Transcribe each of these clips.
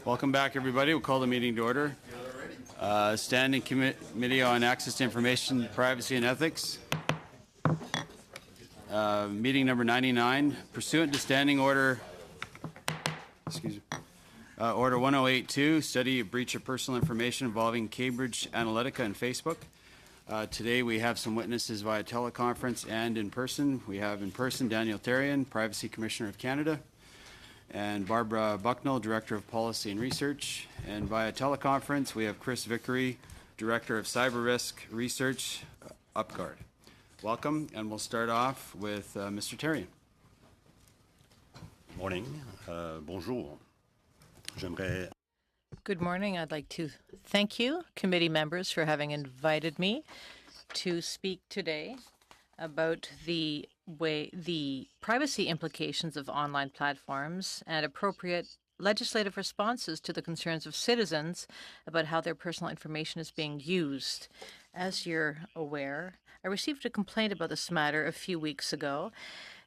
Welcome back, everybody. We'll call the meeting to order. Standing Committee on Access to Information, Privacy and Ethics. Meeting number 99. Pursuant to Standing Order, Order 1082, study of breach of personal information involving Cambridge Analytica and Facebook. Today we have some witnesses via teleconference and in person. We have in person Daniel Therrien, Privacy Commissioner of Canada, and Barbara Bucknell, Director of Policy and Research. And via teleconference, we have Chris Vickery, Director of Cyber Risk Research, UpGuard. Welcome, and we'll start off with Mr. Therrien. Morning. Bonjour. J'aimerais... Good morning. I'd like to thank you, committee members, for having invited me to speak today about the privacy implications of online platforms and appropriate legislative responses to the concerns of citizens about how their personal information is being used. As you're aware, I received a complaint about this matter a few weeks ago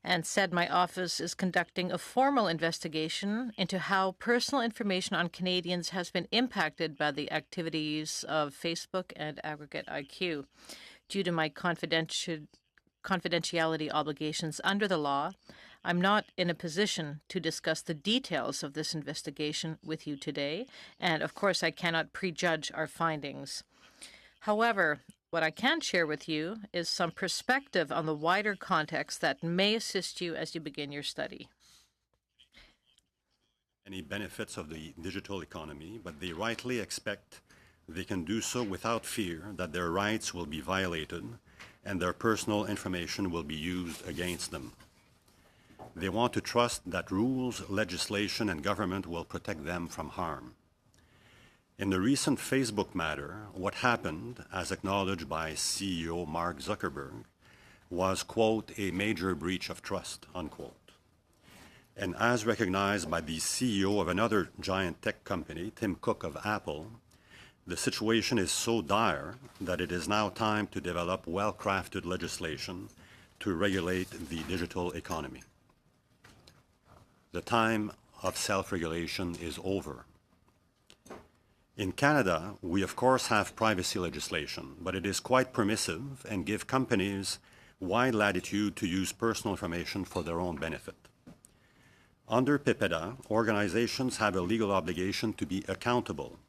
and said my office is conducting a formal investigation into how personal information on Canadians has been impacted by the activities of Facebook and Aggregate IQ. Due to my confidentiality obligations under the law, I'm not in a position to discuss the details of this investigation with you today, and of course I cannot prejudge our findings. However, what I can share with you is some perspective on the wider context that may assist you as you begin your study. Any benefits of the digital economy, but they rightly expect they can do so without fear that their rights will be violated and their personal information will be used against them. They want to trust that rules, legislation, and government will protect them from harm. In the recent Facebook matter, what happened, as acknowledged by CEO Mark Zuckerberg, was, quote, a major breach of trust, unquote. And as recognized by the CEO of another giant tech company, Tim Cook of Apple, the situation is so dire that it is now time to develop well-crafted legislation to regulate the digital economy. The time of self-regulation is over. In Canada, we of course have privacy legislation, but it is quite permissive and gives companies wide latitude to use personal information for their own benefit. Under PIPEDA, organizations have a legal obligation to be accountable,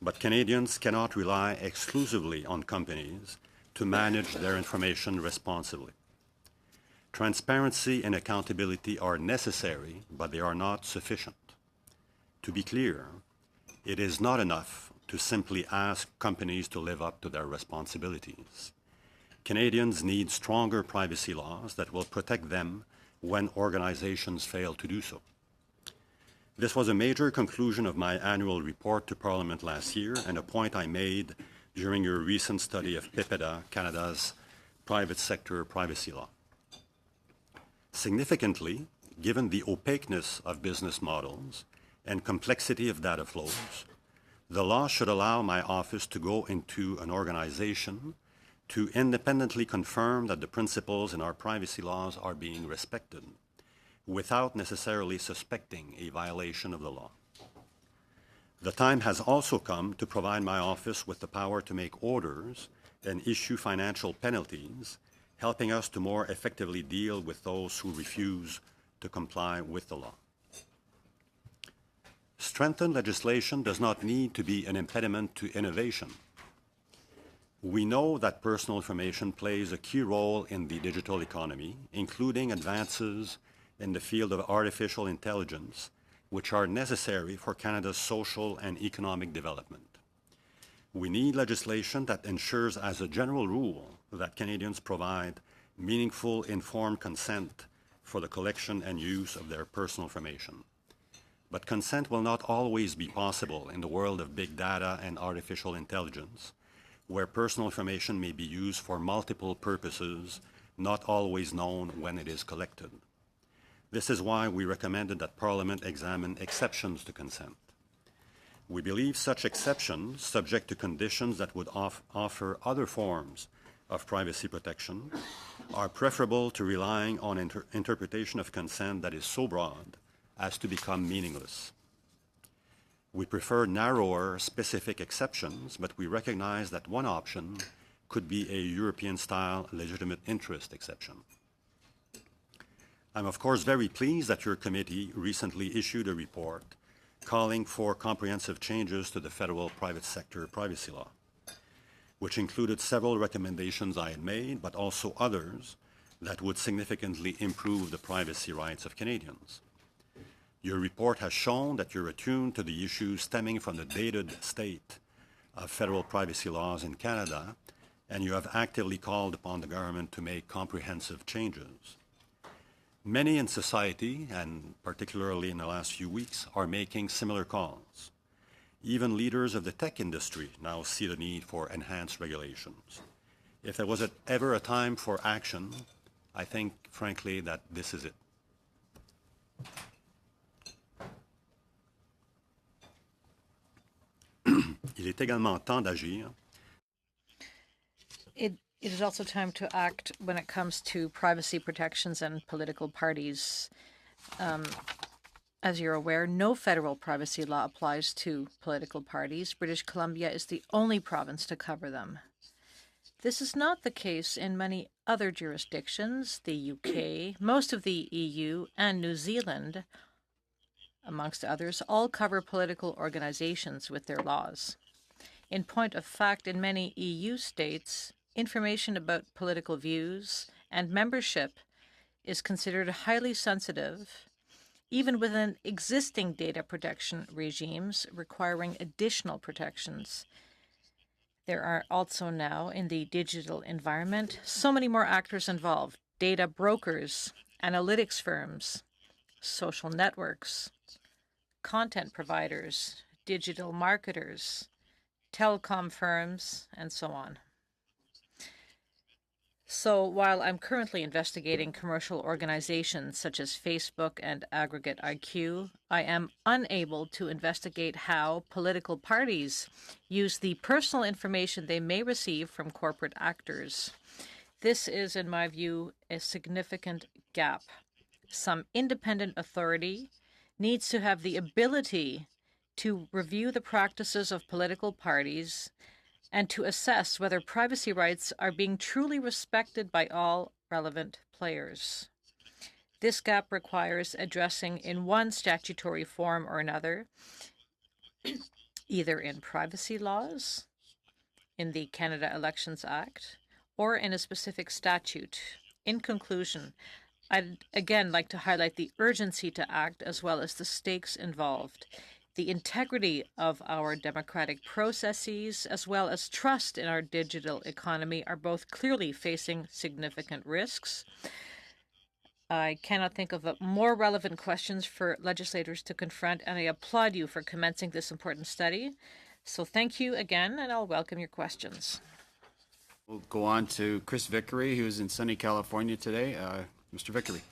but Canadians cannot rely exclusively on companies to manage their information responsibly. Transparency and accountability are necessary, but they are not sufficient. To be clear, it is not enough to simply ask companies to live up to their responsibilities. Canadians need stronger privacy laws that will protect them when organizations fail to do so. This was a major conclusion of my annual report to Parliament last year and a point I made during your recent study of PIPEDA, Canada's private sector privacy law. Significantly, given the opaqueness of business models and complexity of data flows, the law should allow my office to go into an organization to independently confirm that the principles in our privacy laws are being respected, without necessarily suspecting a violation of the law. The time has also come to provide my office with the power to make orders and issue financial penalties, helping us to more effectively deal with those who refuse to comply with the law. Strengthened legislation does not need to be an impediment to innovation. We know that personal information plays a key role in the digital economy, including advances in the field of artificial intelligence, which are necessary for Canada's social and economic development. We need legislation that ensures, as a general rule, that Canadians provide meaningful, informed consent for the collection and use of their personal information. But consent will not always be possible in the world of big data and artificial intelligence, where personal information may be used for multiple purposes, not always known when it is collected. This is why we recommended that Parliament examine exceptions to consent. We believe such exceptions, subject to conditions that would offer other forms of privacy protection, are preferable to relying on interpretation of consent that is so broad as to become meaningless. We prefer narrower specific exceptions, but we recognize that one option could be a European-style legitimate interest exception. I'm of course very pleased that your committee recently issued a report calling for comprehensive changes to the federal private sector privacy law, which included several recommendations I had made, but also others that would significantly improve the privacy rights of Canadians. Your report has shown that you're attuned to the issues stemming from the dated state of federal privacy laws in Canada, and you have actively called upon the government to make comprehensive changes. Many in society, and particularly in the last few weeks, are making similar calls. Even leaders of the tech industry now see the need for enhanced regulations. If there was ever a time for action, I think, frankly, that this is it. Il est également temps d'agir. It is also time to act when it comes to privacy protections and political parties. As you're aware, no federal privacy law applies to political parties. British Columbia is the only province to cover them. This is not the case in many other jurisdictions. The UK, most of the EU, and New Zealand, amongst others, all cover political organizations with their laws. In point of fact, in many EU states, information about political views and membership is considered highly sensitive, even within existing data protection regimes requiring additional protections. There are also now, in the digital environment, so many more actors involved: data brokers, analytics firms, social networks, content providers, digital marketers, telecom firms, and so on. So while I'm currently investigating commercial organizations such as Facebook and Aggregate IQ, I am unable to investigate how political parties use the personal information they may receive from corporate actors. This is, in my view, a significant gap. Some independent authority needs to have the ability to review the practices of political parties and to assess whether privacy rights are being truly respected by all relevant players. This gap requires addressing in one statutory form or another, either in privacy laws, in the Canada Elections Act, or in a specific statute. In conclusion, I'd again like to highlight the urgency to act as well as the stakes involved. The integrity of our democratic processes, as well as trust in our digital economy, are both clearly facing significant risks. I cannot think of more relevant questions for legislators to confront, and I applaud you for commencing this important study. So thank you again, and I'll welcome your questions. We'll go on to Chris Vickery, who's in sunny California today. Mr. Vickery.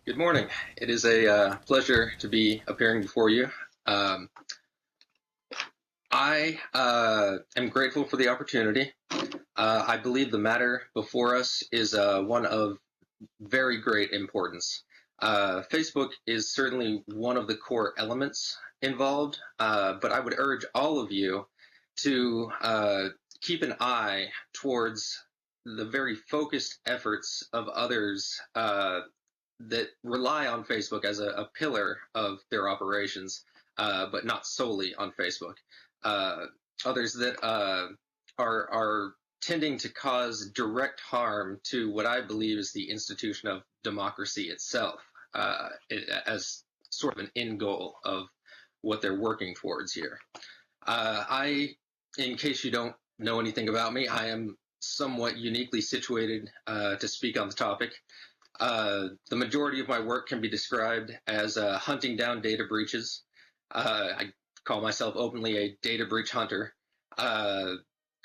Good morning. It is a pleasure to be appearing before you. I am grateful for the opportunity. I believe the matter before us is one of very great importance. Facebook is certainly one of the core elements involved, but I would urge all of you to keep an eye towards the very focused efforts of others that rely on Facebook as a pillar of their operations, but not solely on Facebook. Others that are tending to cause direct harm to what I believe is the institution of democracy itself, as sort of an end goal of what they're working towards here. In case you don't know anything about me, I am somewhat uniquely situated to speak on the topic. The majority of my work can be described as hunting down data breaches. I call myself openly a data breach hunter.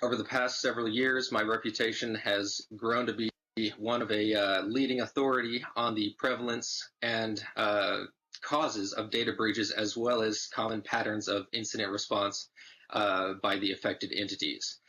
Over the past several years, my reputation has grown to be one of a leading authority on the prevalence and causes of data breaches, as well as common patterns of incident response by the affected entities.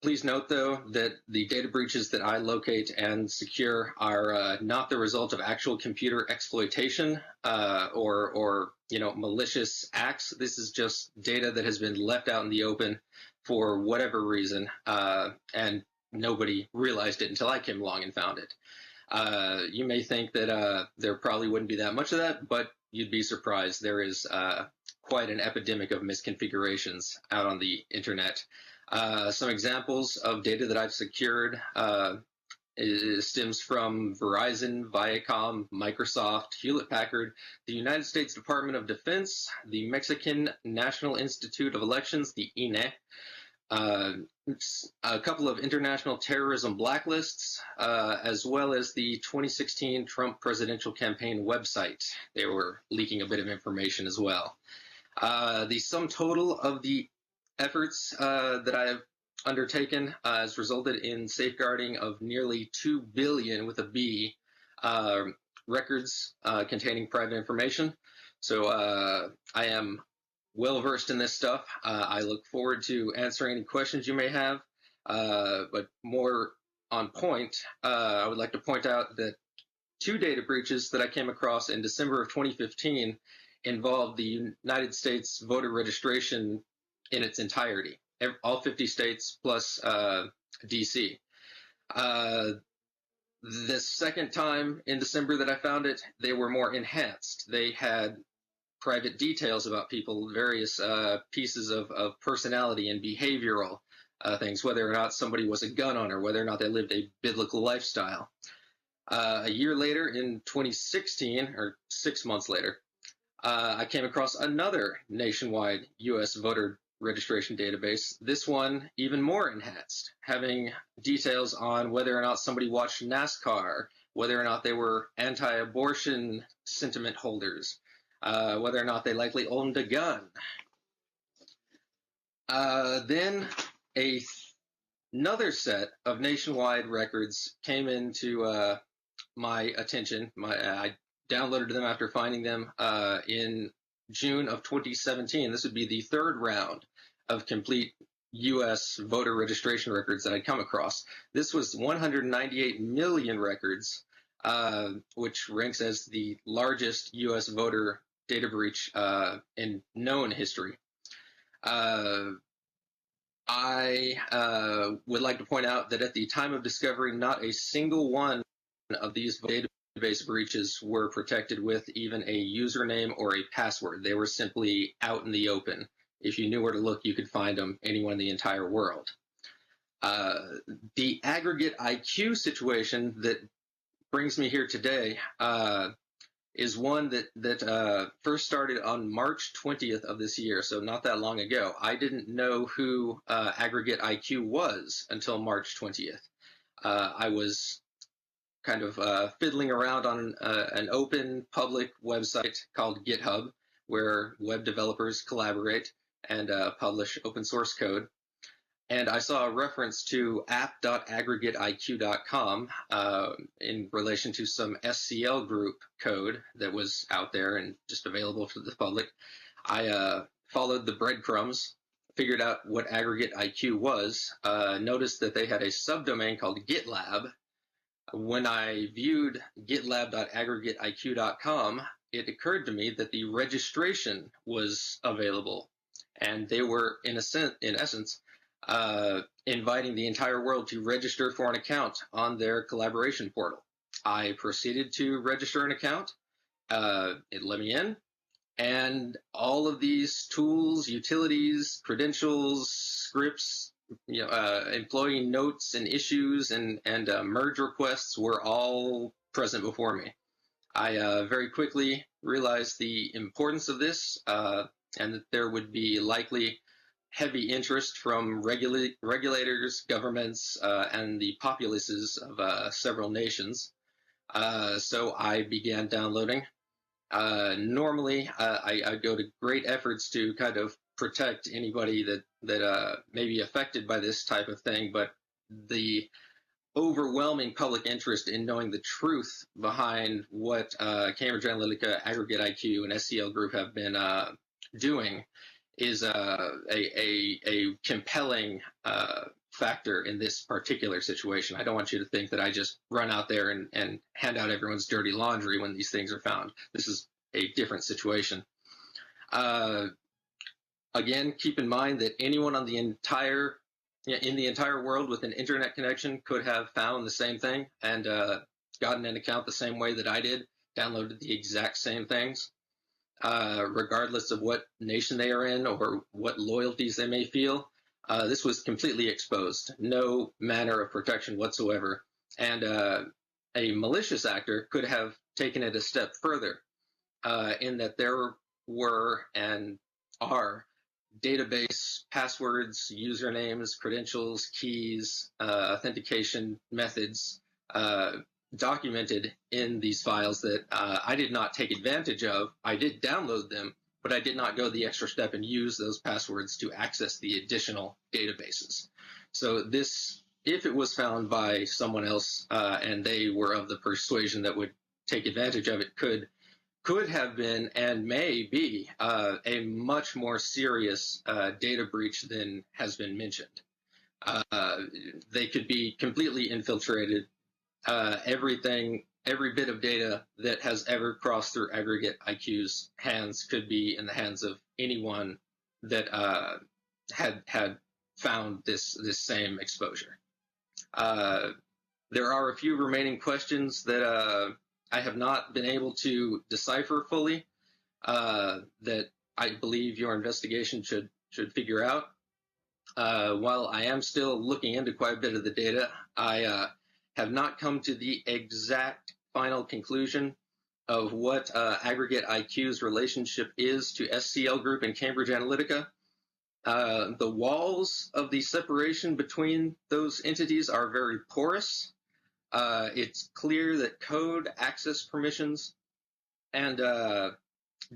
Please note, though, that the data breaches that I locate and secure are not the result of actual computer exploitation or malicious acts. This is just data that has been left out in the open for whatever reason, and nobody realized it until I came along and found it. You may think that there probably wouldn't be that much of that, but you'd be surprised. There is quite an epidemic of misconfigurations out on the internet. Some examples of data that I've secured stems from Verizon, Viacom, Microsoft, Hewlett-Packard, the United States Department of Defense, the Mexican National Institute of Elections, the INE, a couple of international terrorism blacklists, as well as the 2016 Trump presidential campaign website. They were leaking a bit of information as well. The sum total of the efforts that I have undertaken has resulted in safeguarding of nearly 2 billion with a B records containing private information. So I am well versed in this stuff. I look forward to answering any questions you may have, but more on point, I would like to point out that 2 data breaches that I came across in December of 2015 involved the United States voter registration in its entirety, all 50 states plus DC. The second time in December that I found it, they were more enhanced. They had private details about people, various pieces of personality and behavioral things, whether or not somebody was a gun owner, whether or not they lived a biblical lifestyle. A year later, in 2016, or 6 months later, I came across another nationwide U.S. voter registration database, this one even more enhanced, having details on whether or not somebody watched NASCAR, whether or not they were anti-abortion sentiment holders, whether or not they likely owned a gun. Then another set of nationwide records came into my attention. I downloaded them after finding them in June of 2017. This would be the third round of complete U.S. voter registration records that I'd come across. This was 198 million records, which ranks as the largest U.S. voter data breach in known history. I would like to point out that at the time of discovery, not a single one of these database breaches were protected with even a username or a password. They were simply out in the open. If you knew where to look, you could find them anywhere in the entire world. The aggregate IQ situation that brings me here today is one that first started on March 20th of this year, so not that long ago. I didn't know who aggregate IQ was until March 20th. I was kind of fiddling around on an open public website called GitHub, where web developers collaborate and publish open source code. And I saw a reference to app.aggregateiq.com in relation to some SCL group code that was out there and just available for the public. I followed the breadcrumbs, figured out what aggregate IQ was, noticed that they had a subdomain called GitLab. When I viewed gitlab.aggregateiq.com, it occurred to me that the registration was available, and they were, in essence, inviting the entire world to register for an account on their collaboration portal. I proceeded to register an account. It let me in, and all of these tools, utilities, credentials, scripts, employee notes and issues and merge requests were all present before me. I very quickly realized the importance of this and that there would be likely heavy interest from regulators, governments, and the populaces of several nations. So I began downloading. Normally, I go to great efforts to kind of protect anybody that may be affected by this type of thing, but the overwhelming public interest in knowing the truth behind what Cambridge Analytica, Aggregate IQ, and SCL Group have been doing is a compelling factor in this particular situation. I don't want you to think that I just run out there and hand out everyone's dirty laundry when these things are found. This is a different situation. Again, keep in mind that anyone on in the entire world with an internet connection could have found the same thing and gotten an account the same way that I did, downloaded the exact same things, regardless of what nation they are in or what loyalties they may feel. This was completely exposed, no manner of protection whatsoever. And a malicious actor could have taken it a step further in that there were and are database passwords, usernames, credentials, keys, authentication methods documented in these files that I did not take advantage of. I did download them, but I did not go the extra step and use those passwords to access the additional databases. So this, if it was found by someone else and they were of the persuasion that would take advantage of it, could have been and may be a much more serious data breach than has been mentioned. They could be completely infiltrated. Every bit of data that has ever crossed through Aggregate IQ's hands could be in the hands of anyone that had found this same exposure. There are a few remaining questions that I have not been able to decipher fully that I believe your investigation should figure out. While I am still looking into quite a bit of the data, I have not come to the exact final conclusion of what Aggregate IQ's relationship is to SCL Group and Cambridge Analytica. The walls of the separation between those entities are very porous. It's clear that code, access permissions, and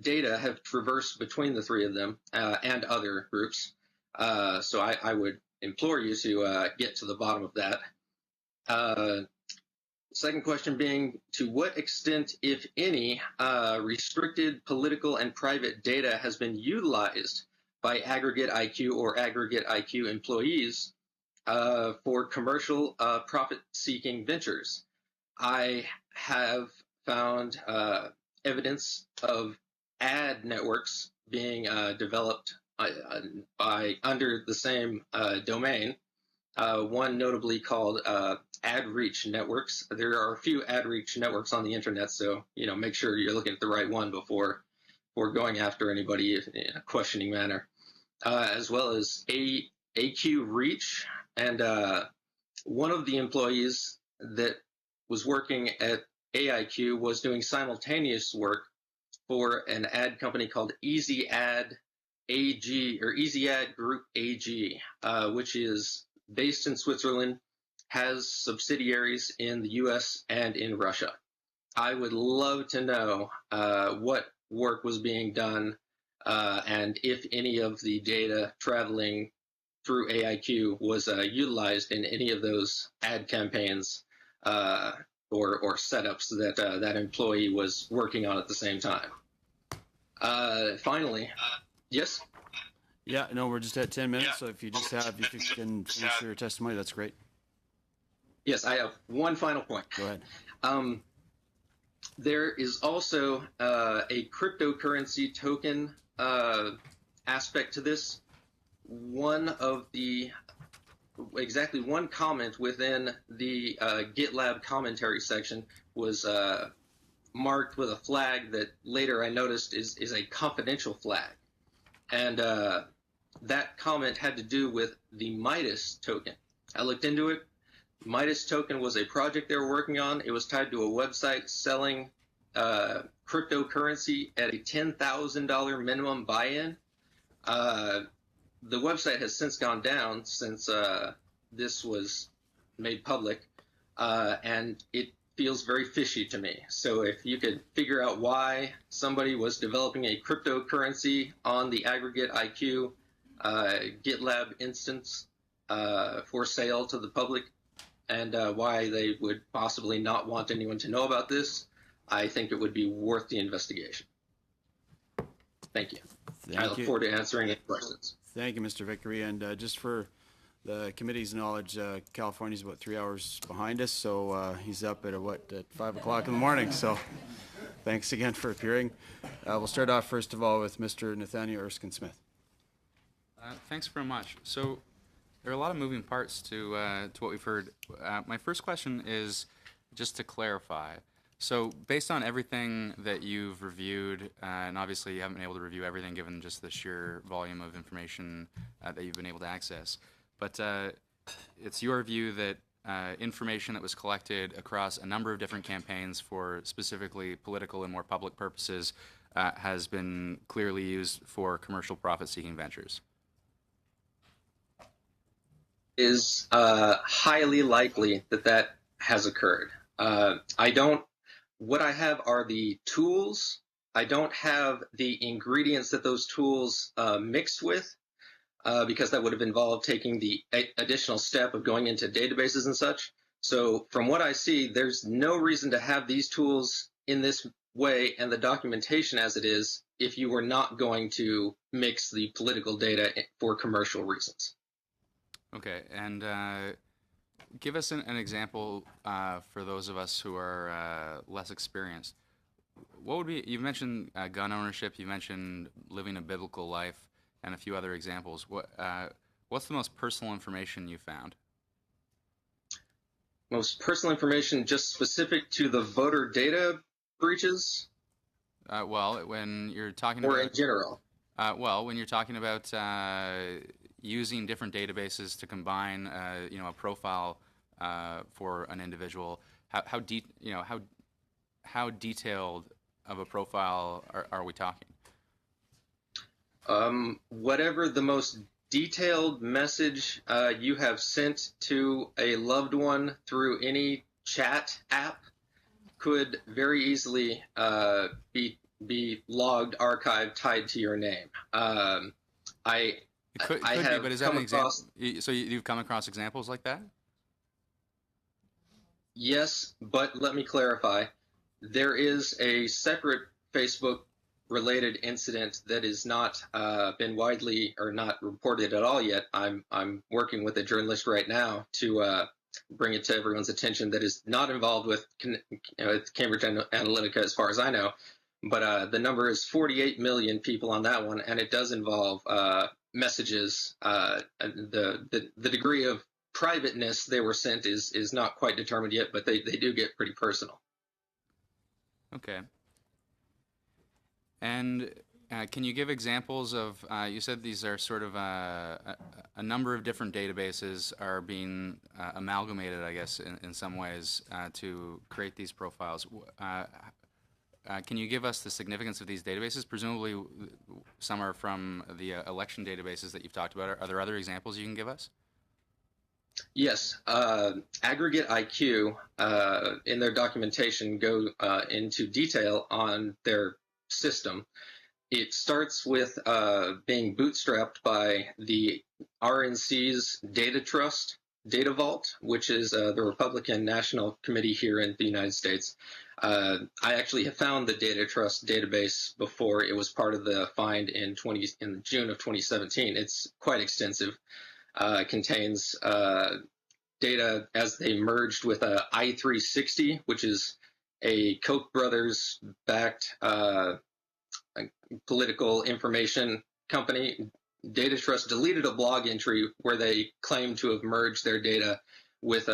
data have traversed between the three of them and other groups. So I would implore you to get to the bottom of that. Second question being, to what extent, if any, restricted political and private data has been utilized by Aggregate IQ or Aggregate IQ employees for commercial profit-seeking ventures? I have found evidence of ad networks being developed under the same domain. One notably called AdReach Networks. There are a few AdReach networks on the internet, so make sure you're looking at the right one before going after anybody in a questioning manner. As well as AQ Reach, and one of the employees that was working at AIQ was doing simultaneous work for an ad company called Easy Ad AG, or Easy Ad Group AG, which is based in Switzerland, has subsidiaries in the US and in Russia. I would love to know what work was being done and if any of the data traveling through AIQ was utilized in any of those ad campaigns or setups that that employee was working on at the same time. Finally, yes? Yeah, no, we're just at 10 minutes, so if you can finish your testimony, that's great. Yes, I have one final point. Go ahead. There is also a cryptocurrency token aspect to this. One comment within the GitLab commentary section was marked with a flag that later I noticed is a confidential flag. And that comment had to do with the Midas token. I looked into it. Midas token was a project they were working on. It was tied to a website selling cryptocurrency at a $10,000 minimum buy-in. The website has since gone down since this was made public, and it feels very fishy to me. So if you could figure out why somebody was developing a cryptocurrency on the Aggregate IQ GitLab instance for sale to the public, and why they would possibly not want anyone to know about this, I think it would be worth the investigation. Thank you. I look forward to answering any questions. Thank you, Mr. Vickery. And just for the committee's knowledge, California's about 3 hours behind us, so he's up at 5 o'clock in the morning. So thanks again for appearing. We'll start off first of all with Mr. Nathaniel Erskine-Smith. Thanks very much. So there are a lot of moving parts to what we've heard. My first question is just to clarify. So based on everything that you've reviewed, and obviously you haven't been able to review everything given just the sheer volume of information that you've been able to access, but it's your view that information that was collected across a number of different campaigns for specifically political and more public purposes has been clearly used for commercial profit-seeking ventures. Is highly likely that that has occurred. What I have are the tools. I don't have the ingredients that those tools mixed with, because that would have involved taking the additional step of going into databases and such. So from what I see, there's no reason to have these tools in this way and the documentation as it is if you were not going to mix the political data for commercial reasons. Okay, and give us an example for those of us who are less experienced. What would be, you mentioned gun ownership, you mentioned living a biblical life, and a few other examples. What's the most personal information you found? Most personal information just specific to the voter data breaches? Well, when you're talking or about... in general? Well, when you're talking about using different databases to combine, a profile for an individual, how detailed of a profile are we talking? Whatever the most detailed message you have sent to a loved one through any chat app could very easily be logged, archived, tied to your name. It could be, but is that an example? So you've come across examples like that? Yes, but let me clarify. There is a separate Facebook-related incident that has not been widely or not reported at all yet. I'm working with a journalist right now to bring it to everyone's attention that is not involved with Cambridge Analytica as far as I know. But the number is 48 million people on that one, and it does involve messages. The degree of privateness they were sent is not quite determined yet, but they do get pretty personal. Okay. And can you give examples of, you said these are sort of a number of different databases are being amalgamated, I guess, in some ways to create these profiles. Can you give us the significance of these databases? Presumably some are from the election databases that you've talked about. Are there other examples you can give us? Yes. Aggregate IQ, in their documentation, go into detail on their system. It starts with being bootstrapped by the RNC's Data Trust Data Vault, which is the Republican National Committee here in the United States. I actually have found the Data Trust database before it was part of the find in June of 2017. It's quite extensive. Contains data as they merged with I360, which is a Koch brothers backed political information company. Data Trust deleted a blog entry where they claimed to have merged their data with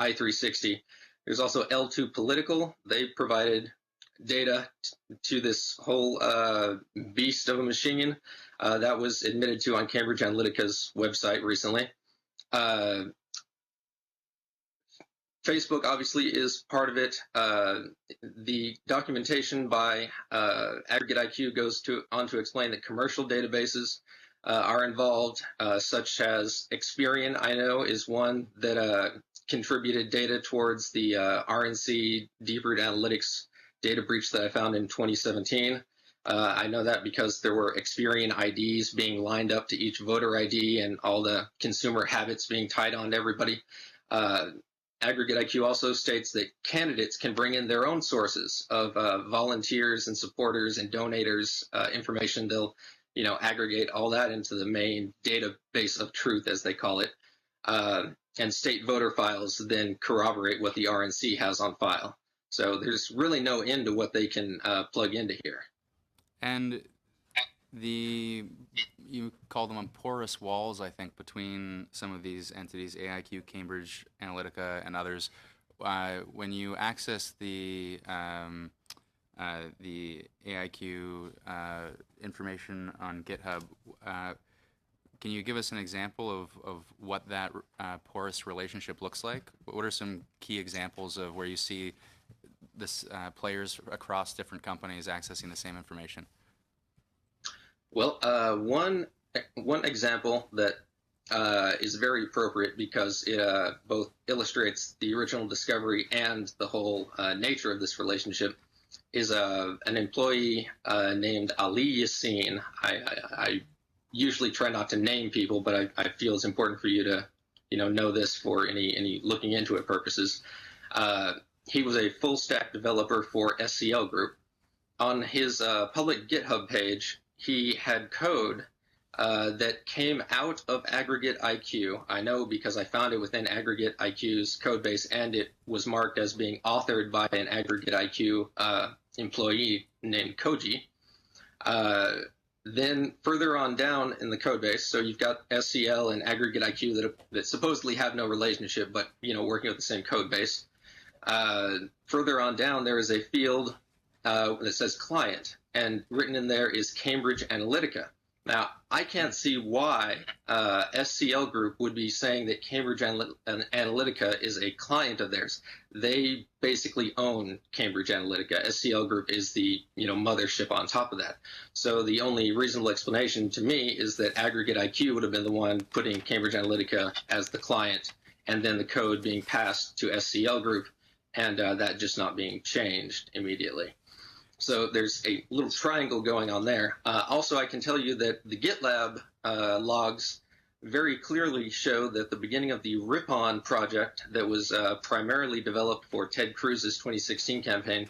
I360. There's also L2 Political. They provided data to this whole beast of a machine that was admitted to on Cambridge Analytica's website recently. Facebook obviously is part of it. The documentation by Aggregate IQ goes on to explain that commercial databases are involved, such as Experian, I know, is one that contributed data towards the RNC Deep-Root Analytics data breach that I found in 2017. I know that because there were Experian IDs being lined up to each voter ID and all the consumer habits being tied on to everybody. Aggregate IQ also states that candidates can bring in their own sources of volunteers and supporters and donators information. They'll aggregate all that into the main database of truth, as they call it. And state voter files then corroborate what the RNC has on file. So there's really no end to what they can plug into here. And you call them porous walls, I think, between some of these entities, AIQ, Cambridge Analytica, and others. When you access the AIQ information on GitHub, can you give us an example of what that porous relationship looks like? What are some key examples of where you see this players across different companies accessing the same information? Well, one example that is very appropriate because it both illustrates the original discovery and the whole nature of this relationship is an employee named Ali Yassin. I usually try not to name people, but I feel it's important for you to know this for any looking into it purposes. He was a full stack developer for SCL Group. On his public GitHub page, he had code that came out of Aggregate IQ. I know because I found it within Aggregate IQ's code base, and it was marked as being authored by an Aggregate IQ employee named Koji. Then further on down in the code base, so you've got SCL and Aggregate IQ that supposedly have no relationship, but working with the same code base. Further on down, there is a field that says client, and written in there is Cambridge Analytica. Now, I can't see why SCL Group would be saying that Cambridge Analytica is a client of theirs. They basically own Cambridge Analytica. SCL Group is the mothership on top of that. So the only reasonable explanation to me is that Aggregate IQ would have been the one putting Cambridge Analytica as the client, and then the code being passed to SCL Group, and that just not being changed immediately. So there's a little triangle going on there. Also, I can tell you that the GitLab logs very clearly show that the beginning of the Ripon project that was primarily developed for Ted Cruz's 2016 campaign,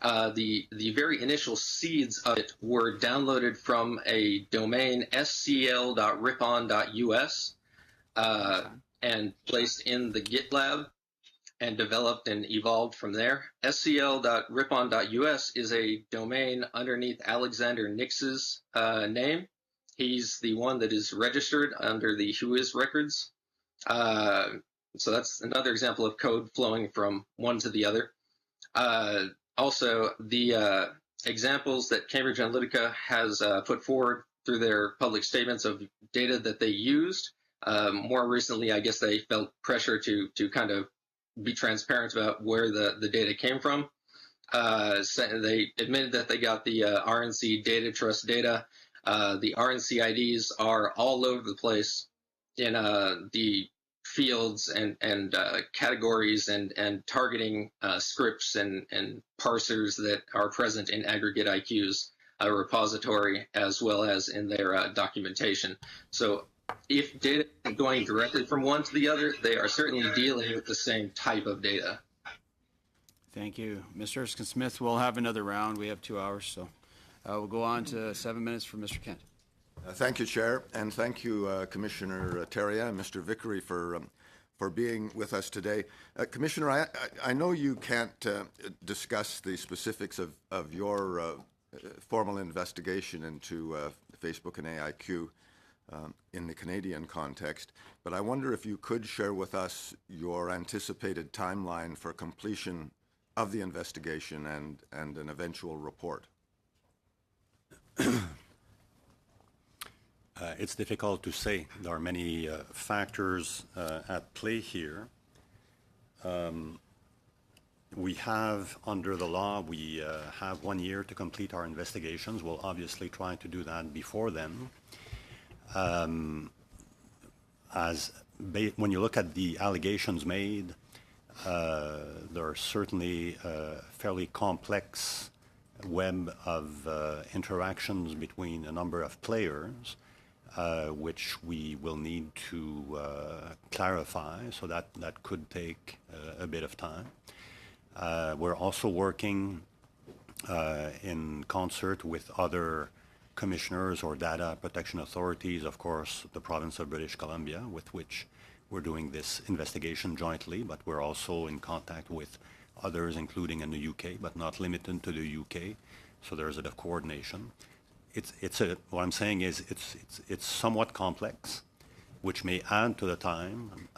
the very initial seeds of it were downloaded from a domain scl.ripon.us and placed in the GitLab and developed and evolved from there. scl.ripon.us is a domain underneath Alexander Nix's name. He's the one that is registered under the Whois records. So that's another example of code flowing from one to the other. Also, the examples that Cambridge Analytica has put forward through their public statements of data that they used, more recently, I guess they felt pressure to kind of be transparent about where the data came from. They admitted that they got the RNC data trust data. The RNC IDs are all over the place in the fields and categories and targeting scripts and parsers that are present in Aggregate IQ's repository, as well as in their documentation. So if data is going directly from one to the other, they are certainly dealing with the same type of data. Thank you. Mr. Erskine-Smith, we'll have another round. We have 2 hours, so we'll go on to 7 minutes for Mr. Kent. Thank you, Chair, and thank you, Commissioner Teria and Mr. Vickery for being with us today. Commissioner, I know you can't discuss the specifics of your formal investigation into Facebook and AIQ in the Canadian context, but I wonder if you could share with us your anticipated timeline for completion of the investigation and an eventual report. It's difficult to say. There are many factors at play here. We have, under the law, we have 1 year to complete our investigations. We'll obviously try to do that before then. When you look at the allegations made, there are certainly a fairly complex web of interactions between a number of players, which we will need to clarify, so that could take a bit of time. We're also working in concert with other commissioners or data protection authorities, of course, the province of British Columbia, with which we're doing this investigation jointly, but we're also in contact with others, including in the UK, but not limited to the UK. So there's a bit of coordination. What I'm saying is it's somewhat complex, which may add to the time,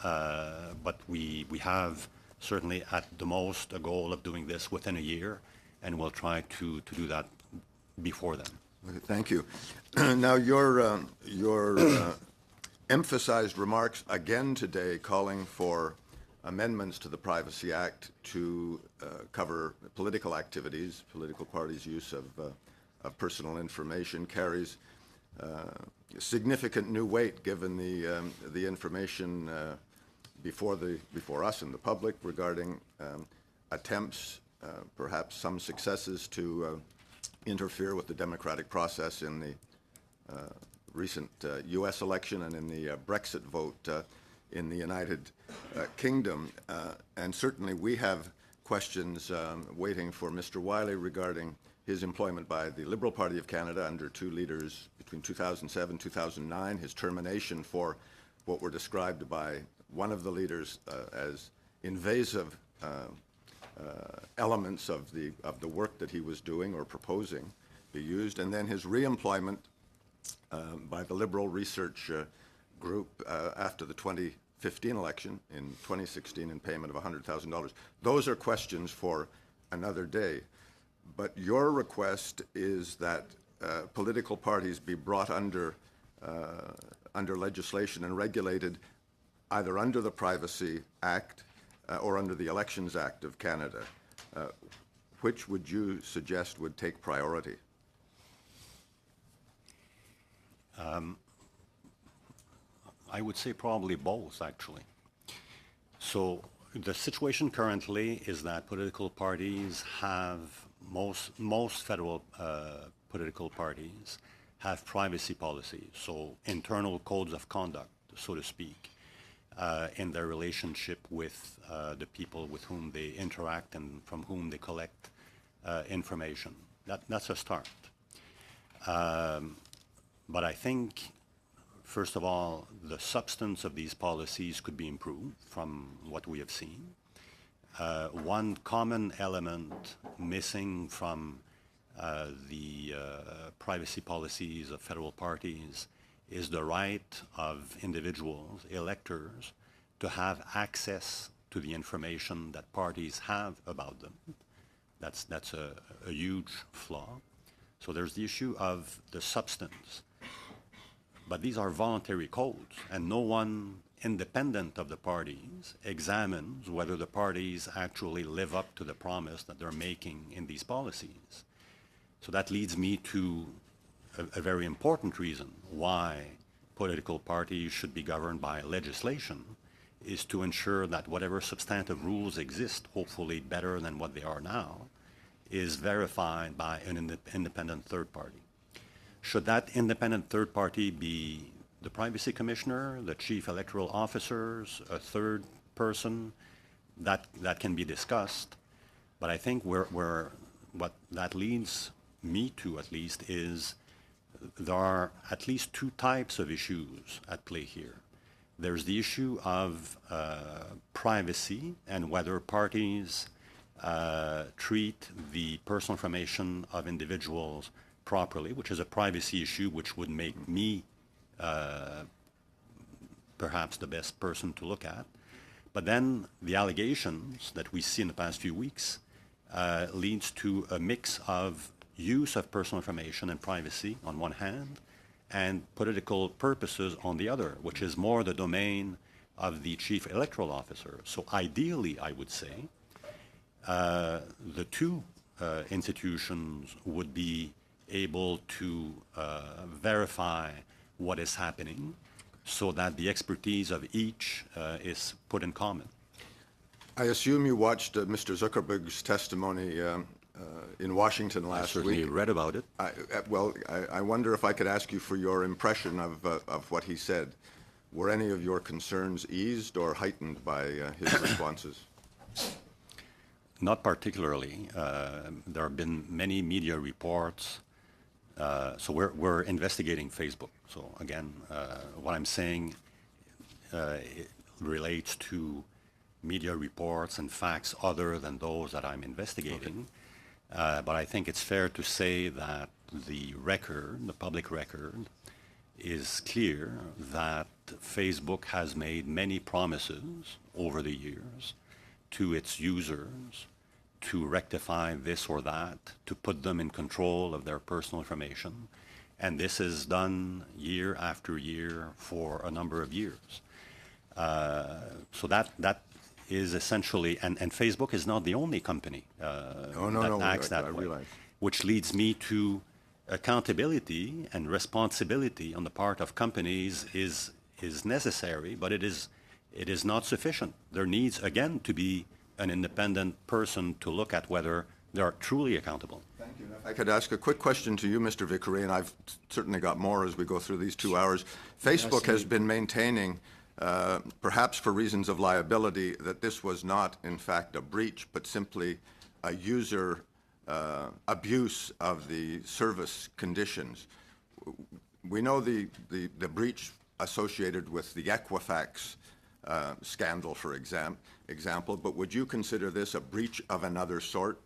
but we have certainly at the most a goal of doing this within a year, and we'll try to do that before then. Okay, thank you. Now, your emphasized remarks again today calling for amendments to the Privacy Act to cover political activities, political parties' use of personal information carries significant new weight given the information before us and the public regarding attempts, perhaps some successes, to interfere with the democratic process in the recent U.S. election and in the Brexit vote in the United Kingdom. And certainly we have questions waiting for Mr. Wiley regarding his employment by the Liberal Party of Canada under two leaders between 2007 and 2009, his termination for what were described by one of the leaders as invasive elements of the work that he was doing or proposing be used, and then his reemployment by the Liberal Research Group after the 2015 election in 2016 in payment of $100,000. Those are questions for another day. But your request is that political parties be brought under legislation and regulated either under the Privacy Act or under the Elections Act of Canada. Which would you suggest would take priority? I would say probably both, actually. So the situation currently is that political parties have, most federal political parties have privacy policies, so internal codes of conduct, so to speak, in their relationship with the people with whom they interact and from whom they collect information. That's a start. But I think, first of all, the substance of these policies could be improved from what we have seen. One common element missing from the privacy policies of federal parties is the right of individuals, electors, to have access to the information that parties have about them. That's a huge flaw. So there's the issue of the substance. But these are voluntary codes, and no one independent of the parties examines whether the parties actually live up to the promise that they're making in these policies. So that leads me to a very important reason why political parties should be governed by legislation, is to ensure that whatever substantive rules exist, hopefully better than what they are now, is verified by an independent third party. Should that independent third party be the Privacy Commissioner, the Chief Electoral Officers, a third person? That can be discussed. But I think what that leads me to, at least, is there are at least two types of issues at play here. There's the issue of privacy and whether parties treat the personal information of individuals properly, which is a privacy issue which would make me perhaps the best person to look at. But then the allegations that we see in the past few weeks leads to a mix of use of personal information and privacy on one hand, and political purposes on the other, which is more the domain of the Chief Electoral Officer. So ideally, I would say, the two institutions would be able to verify what is happening so that the expertise of each is put in common. I assume you watched Mr. Zuckerberg's testimony in Washington last week. I certainly read about it. I wonder if I could ask you for your impression of what he said. Were any of your concerns eased or heightened by his responses? Not particularly. There have been many media reports So we're investigating Facebook. So again, what I'm saying it relates to media reports and facts other than those that I'm investigating. But I think it's fair to say that the record, the public record, is clear that Facebook has made many promises over the years to its users to rectify this or that, to put them in control of their personal information. And this is done year after year for a number of years. So that is essentially, and Facebook is not the only company that acts that way, realize. which leads me to accountability and responsibility on the part of companies is necessary, but it is not sufficient. There needs, again, to be an independent person to look at whether they are truly accountable. Thank you. If I could ask a quick question to you, Mr. Vickery, and I've certainly got more as we go through these 2 hours. Facebook has been maintaining, perhaps for reasons of liability, that this was not, in fact, a breach, but simply a user abuse of the service conditions. We know the breach associated with the Equifax scandal, for example, but would you consider this a breach of another sort?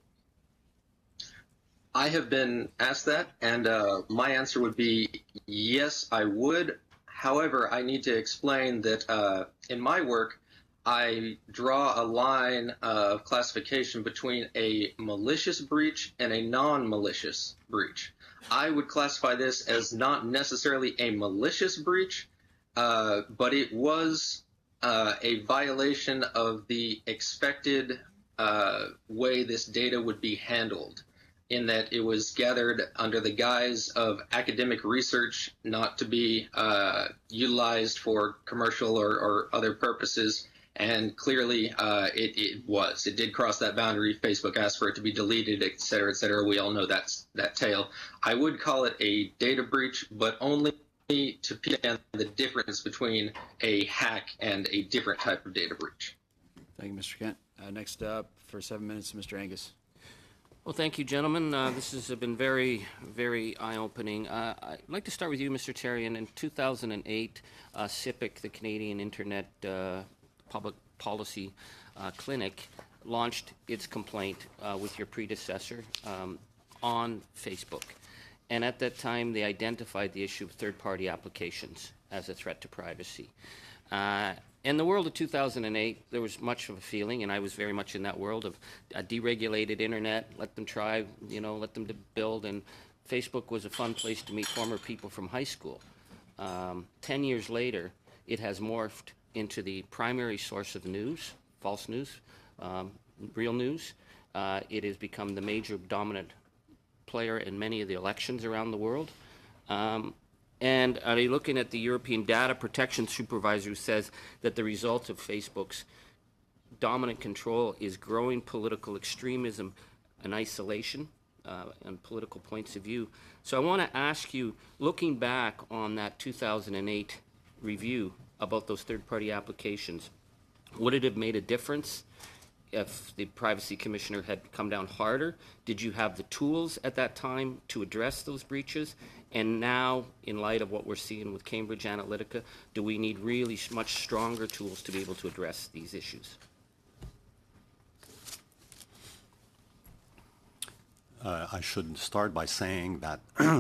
I have been asked that, and my answer would be yes, I would. However, I need to explain that in my work, I draw a line of classification between a malicious breach and a non-malicious breach. I would classify this as not necessarily a malicious breach, but it was a violation of the expected way this data would be handled, in that it was gathered under the guise of academic research, not to be utilized for commercial or other purposes. And clearly, it did cross that boundary. Facebook asked for it to be deleted, et cetera, et cetera. We all know that tale. I would call it a data breach, but only to pin down the difference between a hack and a different type of data breach. Thank you, Mr. Kent. Next up for 7 minutes, Mr. Angus. Well, thank you, gentlemen. This has been very, very eye-opening. I'd like to start with you, Mr. Therrien. In 2008, CIPC, the Canadian Internet Public Policy Clinic, launched its complaint with your predecessor on Facebook. And at that time, they identified the issue of third-party applications as a threat to privacy. In the world of 2008, there was much of a feeling, and I was very much in that world, of a deregulated internet, let them try, let them build, and Facebook was a fun place to meet former people from high school. 10 years later, it has morphed into the primary source of news, false news, real news. It has become the major dominant player in many of the elections around the world. And are you looking at the European Data Protection Supervisor, who says that the result of Facebook's dominant control is growing political extremism and isolation and political points of view. So I want to ask you, looking back on that 2008 review about those third-party applications, would it have made a difference if the Privacy Commissioner had come down harder? Did you have the tools at that time to address those breaches? And now, in light of what we're seeing with Cambridge Analytica, do we need really much stronger tools to be able to address these issues? I should start by saying that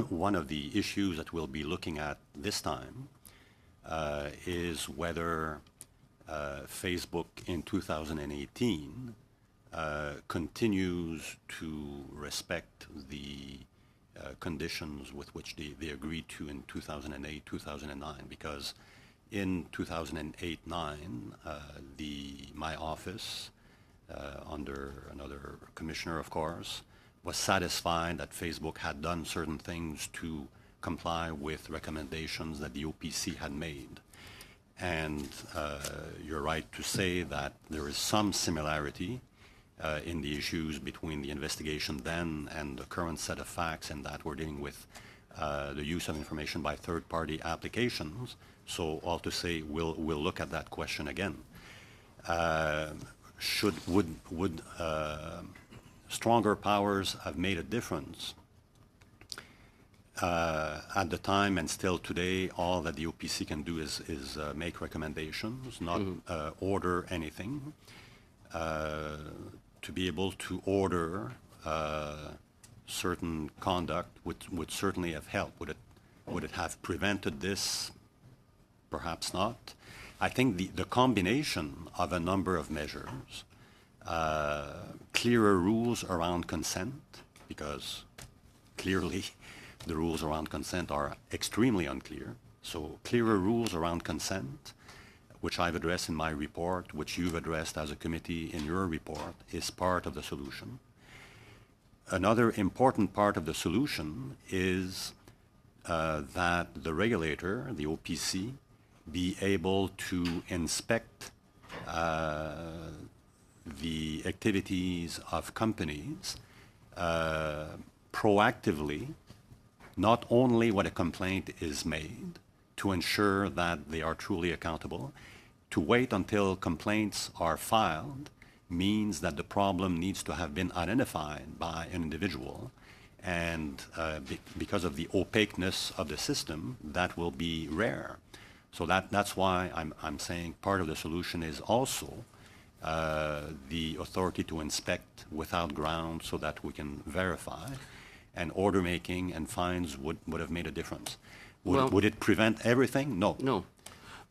one of the issues that we'll be looking at this time is whether Facebook in 2018 continues to respect the conditions with which they agreed to in 2008, 2009, because in 2008-9, my office, under another commissioner, of course, was satisfied that Facebook had done certain things to comply with recommendations that the OPC had made. And you're right to say that there is some similarity in the issues between the investigation then and the current set of facts, and that we're dealing with the use of information by third-party applications. So all to say, we'll look at that question again. Would stronger powers have made a difference? At the time and still today, all that the OPC can do is make recommendations, not order anything. To be able to order certain conduct would certainly have helped. Would it have prevented this? Perhaps not. I think the combination of a number of measures, clearer rules around consent, because clearly the rules around consent are extremely unclear. So clearer rules around consent, which I've addressed in my report, which you've addressed as a committee in your report, is part of the solution. Another important part of the solution is that the regulator, the OPC, be able to inspect the activities of companies proactively, not only when a complaint is made, to ensure that they are truly accountable. To wait until complaints are filed means that the problem needs to have been identified by an individual, and because of the opaqueness of the system, that will be rare. So that's why I'm saying part of the solution is also the authority to inspect without ground so that we can verify, and order making and fines would have made a difference. Would it prevent everything? No. No.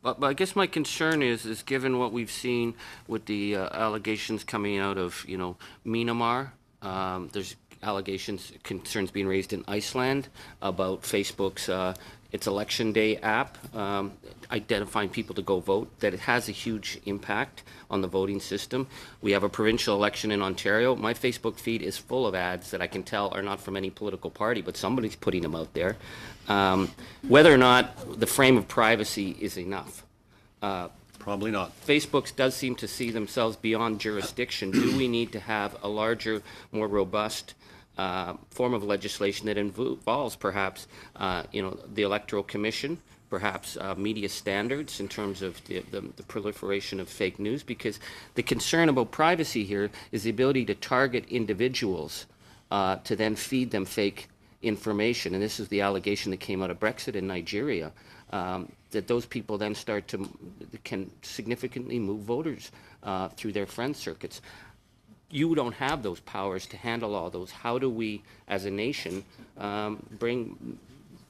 But I guess my concern is given what we've seen with the allegations coming out of, Myanmar, there's concerns being raised in Iceland about Facebook's its election day app, identifying people to go vote, that it has a huge impact on the voting system. We have a provincial election in Ontario. My Facebook feed is full of ads that I can tell are not from any political party, but somebody's putting them out there. Whether or not the frame of privacy is enough. Probably not. Facebook does seem to see themselves beyond jurisdiction. Do we need to have a larger, more robust form of legislation that involves perhaps, the Electoral Commission, perhaps media standards in terms of the proliferation of fake news? Because the concern about privacy here is the ability to target individuals to then feed them fake information. And this is the allegation that came out of Brexit in Nigeria, that those people then can significantly move voters through their friend circuits. You don't have those powers to handle all those. How do we, as a nation, bring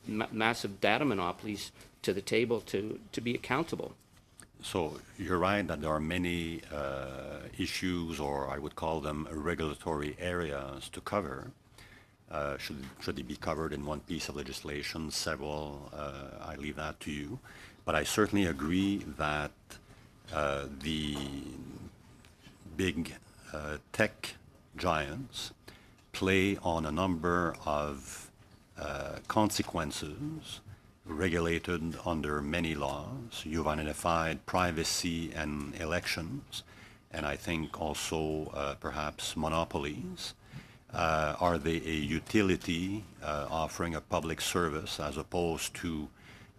massive data monopolies to the table to be accountable? So you're right that there are many issues, or I would call them regulatory areas to cover. Should they be covered in one piece of legislation, several? I leave that to you. But I certainly agree that the big tech giants play on a number of consequences regulated under many laws. You've identified privacy and elections, and I think also perhaps monopolies. Are they a utility offering a public service as opposed to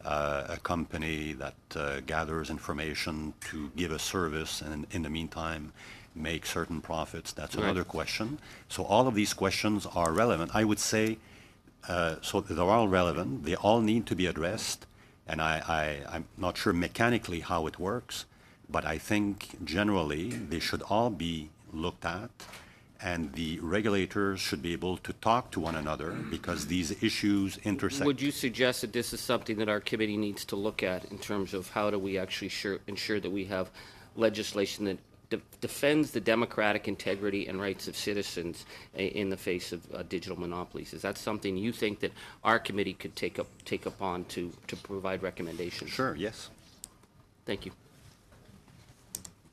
a company that gathers information to give a service and in the meantime make certain profits? That's another question. So all of these questions are relevant. I would say, so they're all relevant. They all need to be addressed. And I'm not sure mechanically how it works, but I think generally they should all be looked at. And the regulators should be able to talk to one another because these issues intersect. Would you suggest that this is something that our committee needs to look at in terms of how do we actually ensure that we have legislation that defends the democratic integrity and rights of citizens in the face of digital monopolies? Is that something you think that our committee could take up on to provide recommendations? Sure, yes. Thank you.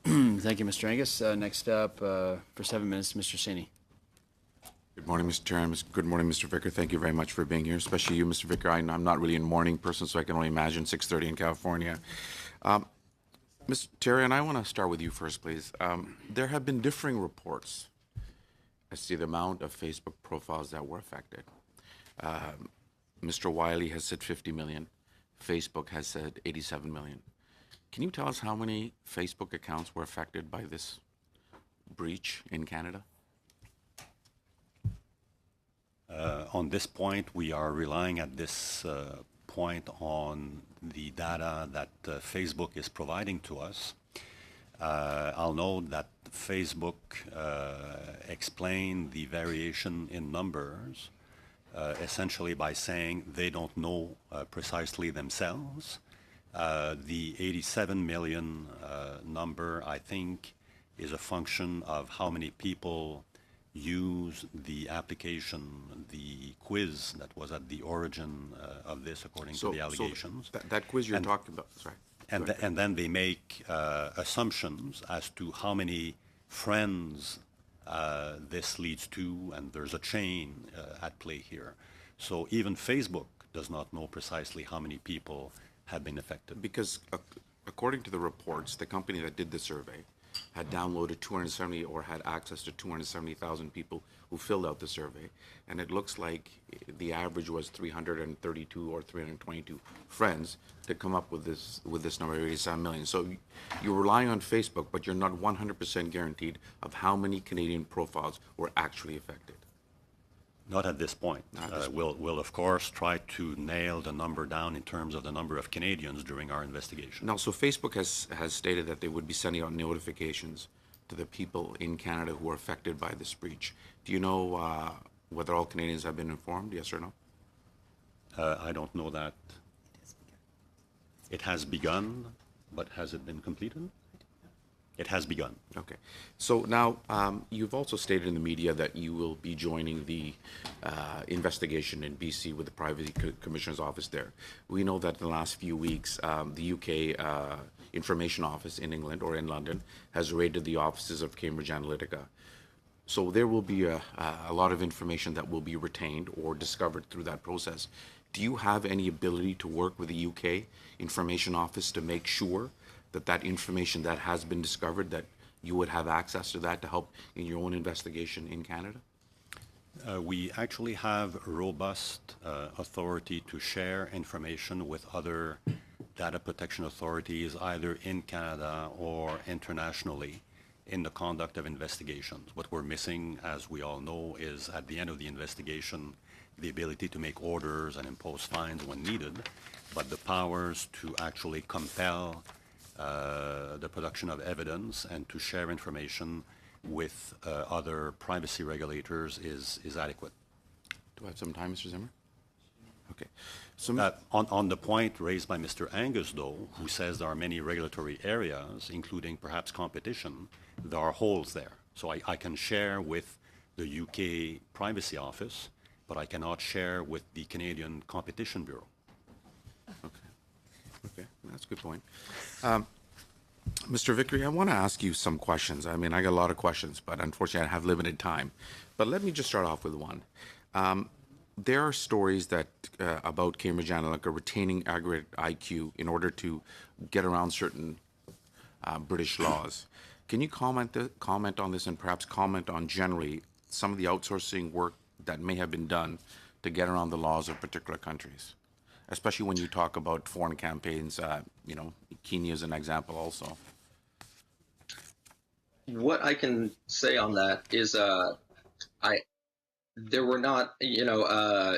Thank you, Mr. Angus. Next up, for 7 minutes, Mr. Saini. Good morning, Mr. Chair. Good morning, Mr. Vicker. Thank you very much for being here, especially you, Mr. Vicker. I'm not really a morning person, so I can only imagine 6:30 in California. Mr. Terry, and I want to start with you first, please. There have been differing reports as to the amount of Facebook profiles that were affected. Mr. Wiley has said 50 million. Facebook has said 87 million. Can you tell us how many Facebook accounts were affected by this breach in Canada? On this point, we are relying at this point on the data that Facebook is providing to us. I'll note that Facebook explained the variation in numbers essentially by saying they don't know precisely themselves. The 87 million number, I think, is a function of how many people use the application, the quiz that was at the origin of this, according to the allegations. So that quiz you're talking about, sorry. And then they make assumptions as to how many friends this leads to, and there's a chain at play here. So even Facebook does not know precisely how many people have been affected. Because according to the reports, the company that did the survey had downloaded 270 or had access to 270,000 people who filled out the survey. And it looks like the average was 332 or 322 friends to come up with this number of 87 million. So you're relying on Facebook, but you're not 100% guaranteed of how many Canadian profiles were actually affected. Not at this point. We'll of course try to nail the number down in terms of the number of Canadians during our investigation. Now, so Facebook has stated that they would be sending out notifications to the people in Canada who are affected by this breach. Do you know whether all Canadians have been informed, yes or no? I don't know that. It has begun, but has it been completed? It has begun. Okay. So now, you've also stated in the media that you will be joining the investigation in BC with the Privacy Commissioner's Office there. We know that in the last few weeks, the UK Information Office in England or in London has raided the offices of Cambridge Analytica. So there will be a lot of information that will be retained or discovered through that process. Do you have any ability to work with the UK Information Office to make sure that information that has been discovered, that you would have access to that to help in your own investigation in Canada? We actually have robust authority to share information with other data protection authorities, either in Canada or internationally, in the conduct of investigations. What we're missing, as we all know, is at the end of the investigation, the ability to make orders and impose fines when needed, but the powers to actually compel the production of evidence and to share information with other privacy regulators is adequate. Do I have some time, Mr. Zimmer? Okay. So on the point raised by Mr. Angus, though, who says there are many regulatory areas, including perhaps competition, there are holes there. So I can share with the UK Privacy Office, but I cannot share with the Canadian Competition Bureau. Okay, that's a good point. Mr. Vickery, I want to ask you some questions. I mean, I got a lot of questions, but unfortunately I have limited time. But let me just start off with one. There are stories that about Cambridge Analytica retaining aggregate IQ in order to get around certain British laws. Can you comment on this and perhaps comment on generally some of the outsourcing work that may have been done to get around the laws of particular countries? Especially when you talk about foreign campaigns, Kenya is an example also. What I can say on that is there were not,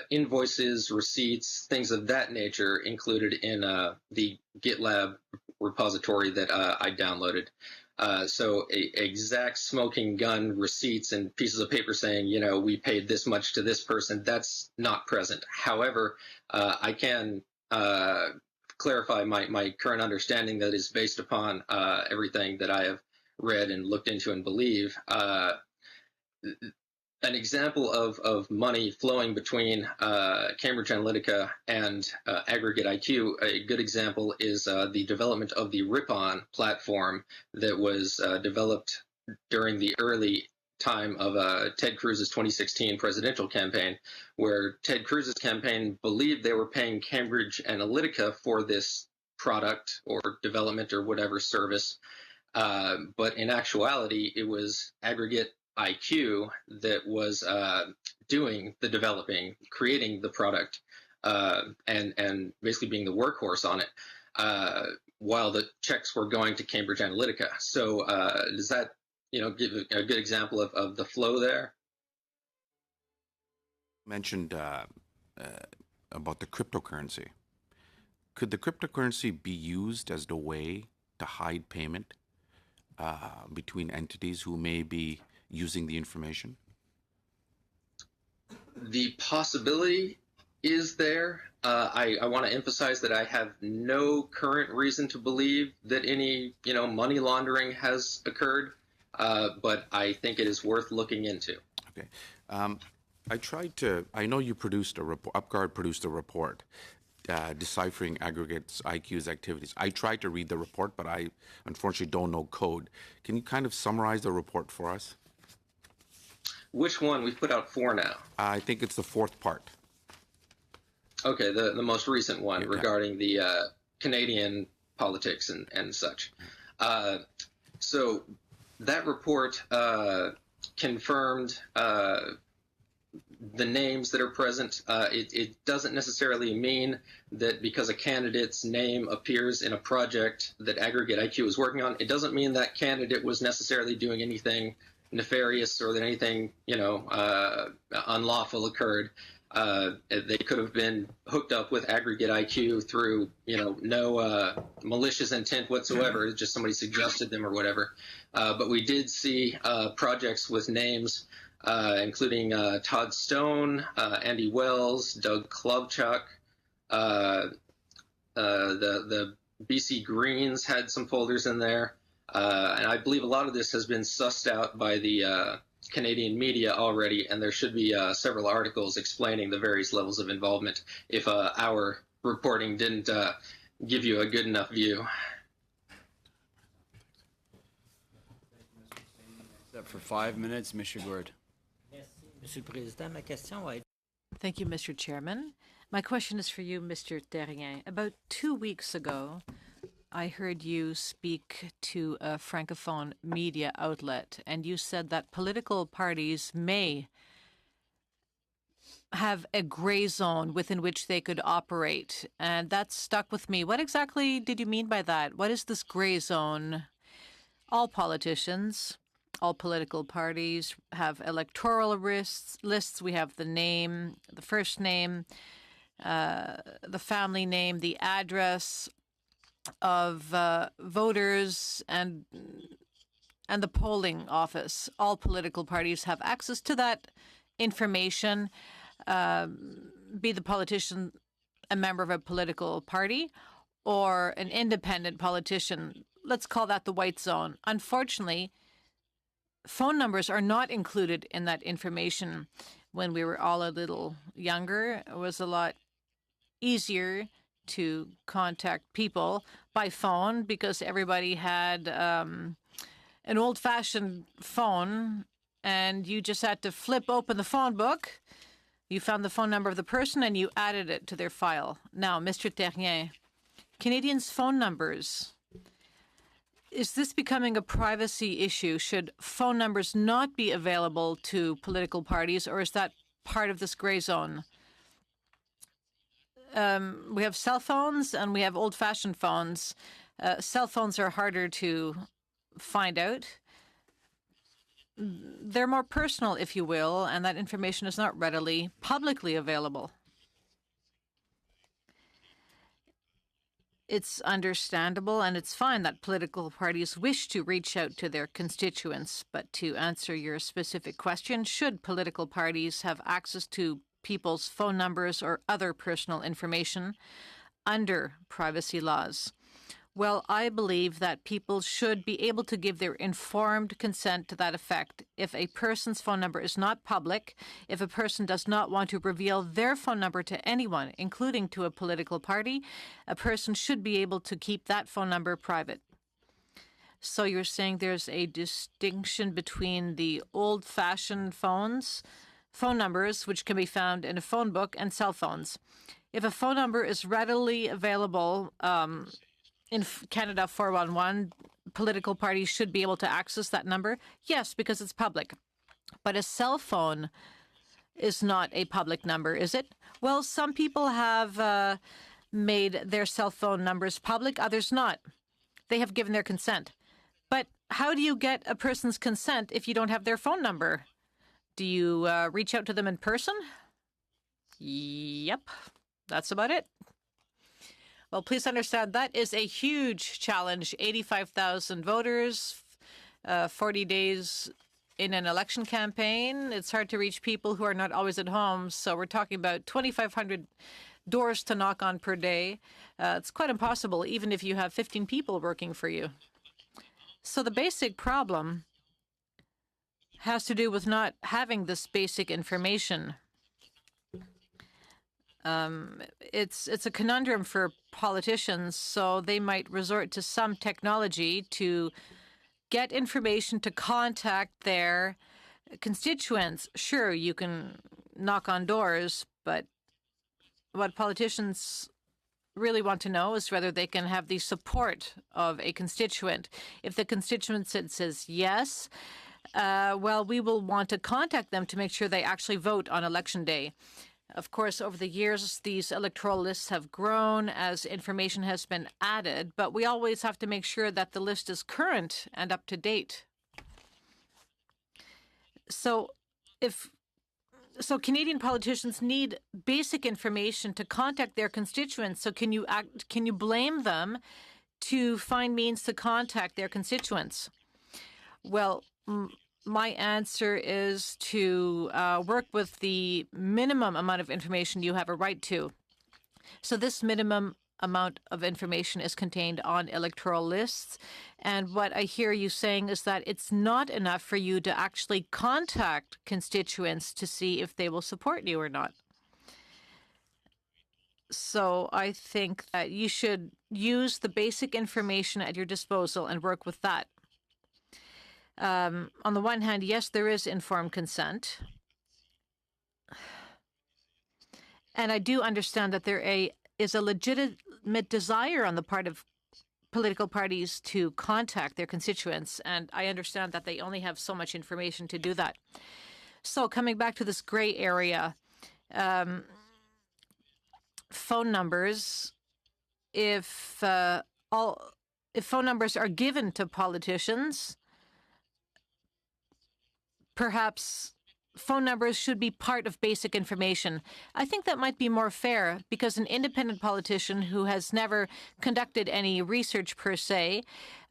invoices, receipts, things of that nature included in the GitLab repository that I downloaded. So exact smoking gun receipts and pieces of paper saying, we paid this much to this person, that's not present. However, I can clarify my current understanding that is based upon everything that I have read and looked into and believe. An example of money flowing between Cambridge Analytica and Aggregate IQ, a good example is the development of the Ripon platform that was developed during the early time of Ted Cruz's 2016 presidential campaign, where Ted Cruz's campaign believed they were paying Cambridge Analytica for this product or development or whatever service. But in actuality, it was Aggregate IQ that was doing the developing, creating the product, and basically being the workhorse on it, while the checks were going to Cambridge Analytica. So does that, give a good example of the flow there? Mentioned about the cryptocurrency. Could the cryptocurrency be used as the way to hide payment between entities who may be using the information? The possibility is there. I want to emphasize that I have no current reason to believe that any, money laundering has occurred, but I think it is worth looking into. Okay. I know you produced a report, UpGuard produced a report deciphering aggregates, IQs, activities. I tried to read the report, but I unfortunately don't know code. Can you kind of summarize the report for us? Which one? We've put out 4 now. I think it's the 4th part. Okay, the most recent one regarding the Canadian politics and such. So that report confirmed the names that are present. It doesn't necessarily mean that because a candidate's name appears in a project that Aggregate IQ is working on, it doesn't mean that candidate was necessarily doing anything nefarious or that anything, unlawful occurred. They could have been hooked up with Aggregate IQ through, no malicious intent whatsoever. Just somebody suggested them or whatever. But we did see projects with names, including Todd Stone, Andy Wells, Doug Klubchuk. The BC Greens had some folders in there. And I believe a lot of this has been sussed out by the Canadian media already, and there should be several articles explaining the various levels of involvement if our reporting didn't give you a good enough view. Up for 5 minutes, Mr. Gourde. Thank you, Mr. Chairman. My question is for you, Mr. Terrien. About 2 weeks ago, I heard you speak to a Francophone media outlet, and you said that political parties may have a gray zone within which they could operate, and that stuck with me. What exactly did you mean by that? What is this gray zone? All politicians, all political parties have electoral lists. We have the name, the first name, the family name, the address of voters, and the polling office. All political parties have access to that information, be the politician a member of a political party or an independent politician. Let's call that the white zone. Unfortunately, phone numbers are not included in that information. When we were all a little younger, it was a lot easier to contact people by phone because everybody had an old-fashioned phone, and you just had to flip open the phone book. You found the phone number of the person and you added it to their file. Now, Mr. Terrien, Canadians' phone numbers, is this becoming a privacy issue? Should phone numbers not be available to political parties, or is that part of this gray zone? We have cell phones and we have old-fashioned phones. Cell phones are harder to find out. They're more personal, if you will, and that information is not readily publicly available. It's understandable and it's fine that political parties wish to reach out to their constituents, but to answer your specific question, should political parties have access to people's phone numbers or other personal information under privacy laws? Well, I believe that people should be able to give their informed consent to that effect. If a person's phone number is not public, if a person does not want to reveal their phone number to anyone, including to a political party, a person should be able to keep that phone number private. So you're saying there's a distinction between the old-fashioned phone numbers, which can be found in a phone book, and cell phones. If a phone number is readily available in Canada 411, political parties should be able to access that number? Yes, because it's public. But a cell phone is not a public number, is it? Well, some people have made their cell phone numbers public, others not. They have given their consent. But how do you get a person's consent if you don't have their phone number? Do you reach out to them in person? Yep, that's about it. Well, please understand that is a huge challenge. 85,000 voters, 40 days in an election campaign. It's hard to reach people who are not always at home. So we're talking about 2,500 doors to knock on per day. It's quite impossible, even if you have 15 people working for you. So the basic problem has to do with not having this basic information. It's a conundrum for politicians, so they might resort to some technology to get information to contact their constituents. Sure, you can knock on doors, but what politicians really want to know is whether they can have the support of a constituent. If the constituent says yes, well, we will want to contact them to make sure they actually vote on election day. Of course, over the years, these electoral lists have grown as information has been added, but we always have to make sure that the list is current and up to date. So Canadian politicians need basic information to contact their constituents. So can you blame them to find means to contact their constituents? Well, my answer is to work with the minimum amount of information you have a right to. So this minimum amount of information is contained on electoral lists. And what I hear you saying is that it's not enough for you to actually contact constituents to see if they will support you or not. So I think that you should use the basic information at your disposal and work with that. On the one hand, yes, there is informed consent. And I do understand that there is a legitimate desire on the part of political parties to contact their constituents. And I understand that they only have so much information to do that. So coming back to this gray area, phone numbers, if phone numbers are given to politicians, perhaps phone numbers should be part of basic information. I think that might be more fair because an independent politician who has never conducted any research per se,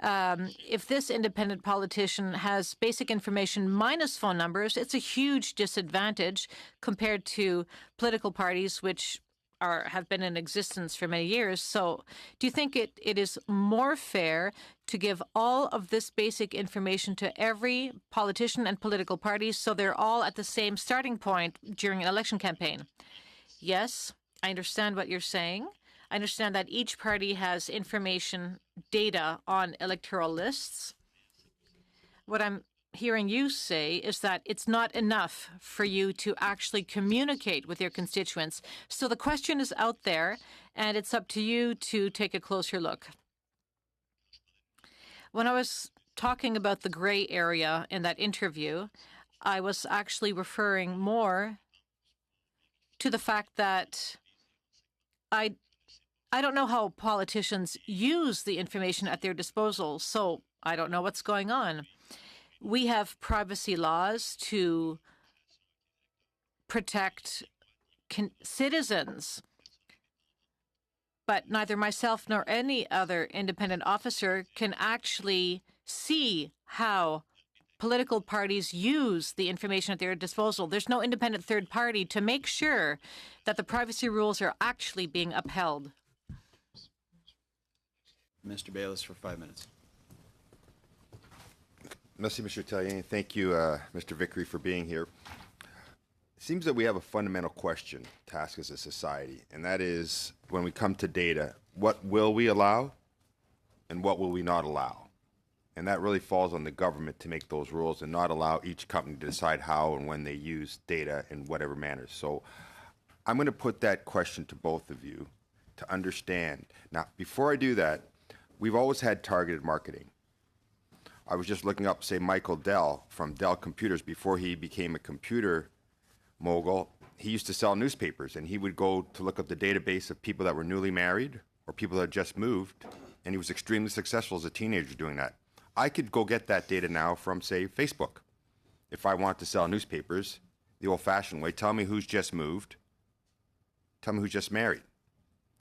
if this independent politician has basic information minus phone numbers, it's a huge disadvantage compared to political parties which have been in existence for many years. So do you think it is more fair to give all of this basic information to every politician and political party so they're all at the same starting point during an election campaign? Yes, I understand what you're saying. I understand that each party has information data on electoral lists. What I'm hearing you say is that it's not enough for you to actually communicate with your constituents. So the question is out there, and it's up to you to take a closer look. When I was talking about the gray area in that interview, I was actually referring more to the fact that I don't know how politicians use the information at their disposal, so I don't know what's going on. We have privacy laws to protect citizens, but neither myself nor any other independent officer can actually see how political parties use the information at their disposal. There's no independent third party to make sure that the privacy rules are actually being upheld. Mr. Bayless for 5 minutes. Merci, Mr. Tallien. Thank you, Mr. Vickery, for being here. It seems that we have a fundamental question to ask as a society, and that is, when we come to data, what will we allow and what will we not allow? And that really falls on the government to make those rules and not allow each company to decide how and when they use data in whatever manner. So I'm going to put that question to both of you to understand. Now, before I do that, we've always had targeted marketing. I was just looking up, say, Michael Dell from Dell Computers. Before he became a computer mogul, he used to sell newspapers, and he would go to look up the database of people that were newly married or people that had just moved, and he was extremely successful as a teenager doing that. I could go get that data now from, say, Facebook. If I want to sell newspapers the old-fashioned way, tell me who's just moved, tell me who's just married.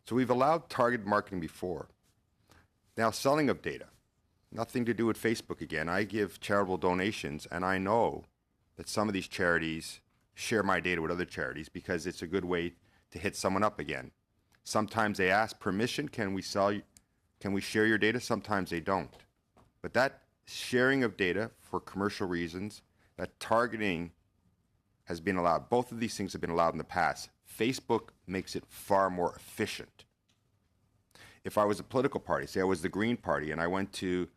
So we've allowed targeted marketing before. Now, selling of data, nothing to do with Facebook again. I give charitable donations, and I know that some of these charities share my data with other charities because it's a good way to hit someone up again. Sometimes they ask permission, can we share your data? Sometimes they don't. But that sharing of data for commercial reasons, that targeting has been allowed. Both of these things have been allowed in the past. Facebook makes it far more efficient. If I was a political party, say I was the Green Party, and I went to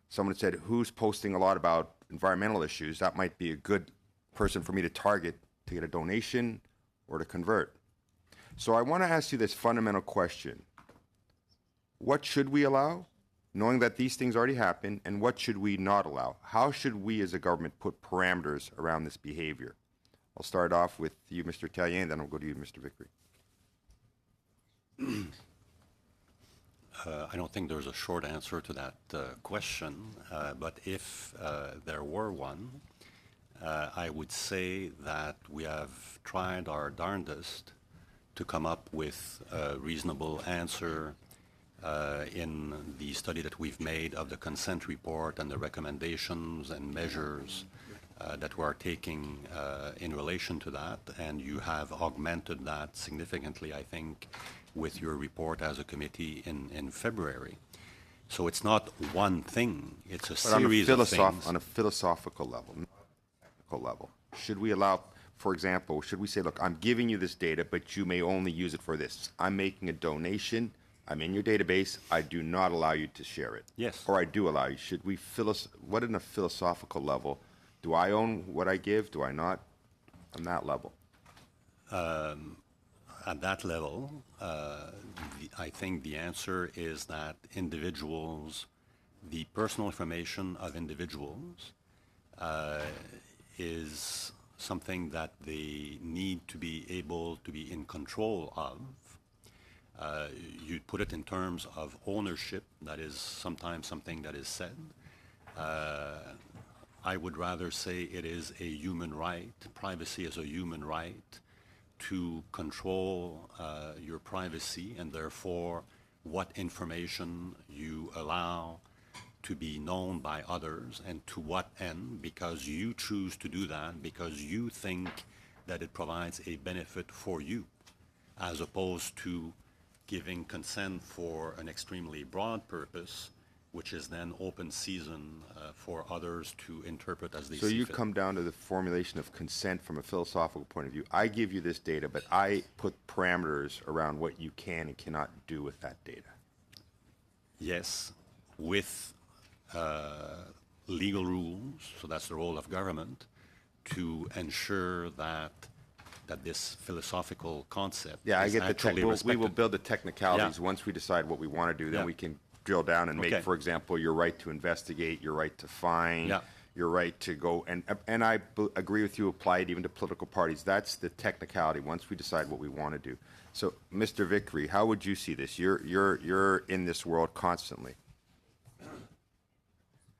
someone and said, who's posting a lot about environmental issues, that might be a good person for me to target to get a donation or to convert. So I want to ask you this fundamental question. What should we allow, knowing that these things already happen, and what should we not allow? How should we as a government put parameters around this behavior? I'll start off with you, Mr. Tallien, and then I'll go to you, Mr. Vickery. I don't think there's a short answer to that question, but if there were one, I would say that we have tried our darndest to come up with a reasonable answer in the study that we've made of the consent report and the recommendations and measures that we are taking in relation to that, and you have augmented that significantly, I think, with your report as a committee in February. So it's not one thing, it's a series of things. On a philosophical level, not a technical level, should we allow, for example, should we say, look, I'm giving you this data, but you may only use it for this. I'm making a donation, I'm in your database, I do not allow you to share it. Yes. Or I do allow you. Should we, what in a philosophical level, do I own what I give, do I not, on that level? At that level, I think the answer is that individuals, the personal information of individuals is something that they need to be able to be in control of. You put it in terms of ownership, that is sometimes something that is said. I would rather say it is a human right. Privacy is a human right to control your privacy, and therefore what information you allow to be known by others and to what end, because you choose to do that, because you think that it provides a benefit for you, as opposed to giving consent for an extremely broad purpose, which is then open season for others to interpret as they see fit. So you come down to the formulation of consent from a philosophical point of view. I give you this data, but I put parameters around what you can and cannot do with that data. Yes, with legal rules, so that's the role of government, to ensure that this philosophical concept Yeah, I is get the actually we will respected. build the technicalities. Yeah. Once we decide what we want to do, then Yeah. we can drill down and make, Okay. for example, your right to investigate, your right to fine, Yeah. your right to go, and I agree with you, apply it even to political parties. That's the technicality, once we decide what we want to do. So, Mr. Vickery, how would you see this? You're in this world constantly.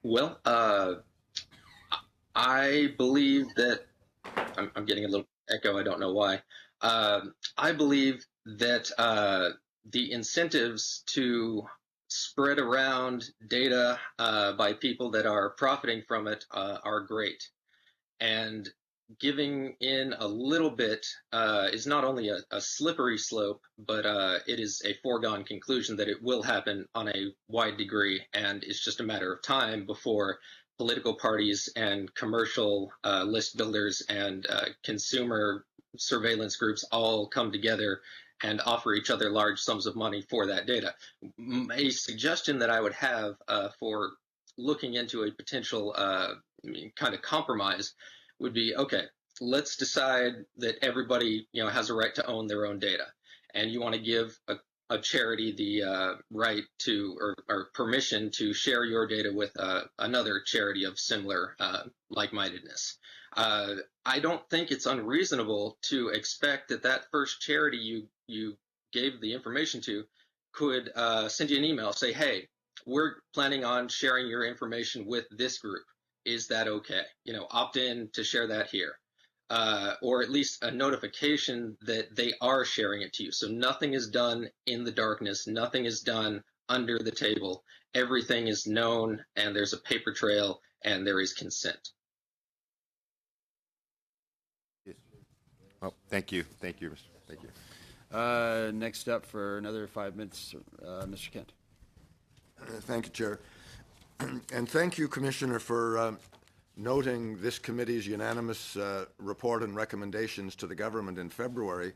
Well, I believe that I'm getting a little echo. I don't know why. I believe that the incentives to spread around data by people that are profiting from it are great. And giving in a little bit is not only a slippery slope, but it is a foregone conclusion that it will happen on a wide degree. And it's just a matter of time before political parties and commercial list builders and consumer surveillance groups all come together and offer each other large sums of money for that data. A suggestion that I would have for looking into a potential kind of compromise would be, okay, let's decide that everybody has a right to own their own data, and you want to give a charity the right to or permission to share your data with another charity of similar like-mindedness. I don't think it's unreasonable to expect that first charity you gave the information to could send you an email, say, hey, we're planning on sharing your information with this group. Is that okay? Opt in to share that here. or at least a notification that they are sharing it to you. So nothing is done in the darkness, nothing is done under the table. Everything is known, and there's a paper trail, and there is consent. Oh, thank you. Thank you, Mr. Thank you. Next up for another 5 minutes, Mr. Kent. Thank you, Chair. And thank you, Commissioner, for noting this committee's unanimous report and recommendations to the government in February.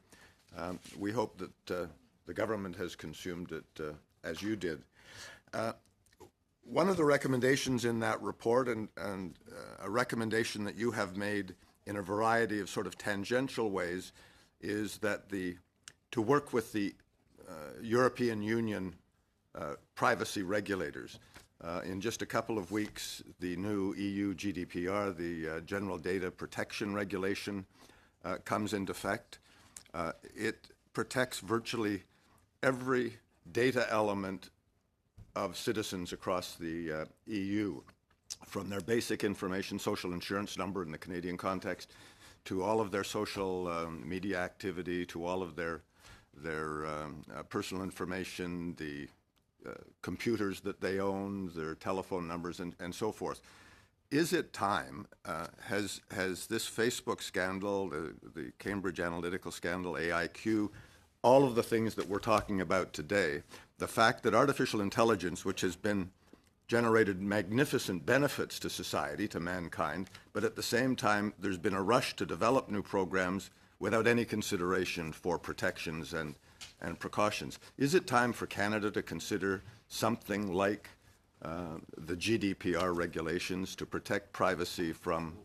We hope that the government has consumed it as you did. One of the recommendations in that report, and a recommendation that you have made in a variety of sort of tangential ways, is that to work with the European Union privacy regulators. In just a couple of weeks, the new EU GDPR, the General Data Protection Regulation, comes into effect. It protects virtually every data element of citizens across the EU, from their basic information, social insurance number in the Canadian context, to all of their social media activity, to all of their personal information, the computers that they own, their telephone numbers, and so forth. Is it time, has this Facebook scandal, the Cambridge Analytica scandal, AIQ, all of the things that we're talking about today, the fact that artificial intelligence, which has been generated magnificent benefits to society, to mankind, but at the same time, there's been a rush to develop new programs without any consideration for protections and precautions. Is it time for Canada to consider something like the GDPR regulations to protect privacy from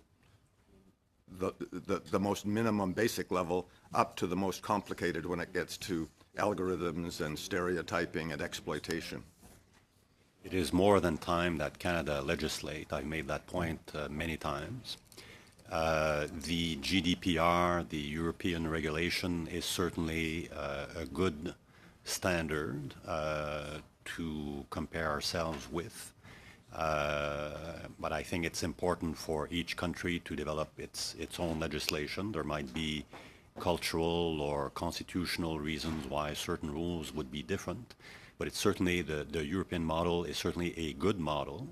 the most minimum basic level up to the most complicated when it gets to algorithms and stereotyping and exploitation? It is more than time that Canada legislate. I've made that point many times. The GDPR, the European regulation, is certainly a good standard to compare ourselves with. But I think it's important for each country to develop its own legislation. There might be cultural or constitutional reasons why certain rules would be different. But it's certainly, the European model is certainly a good model.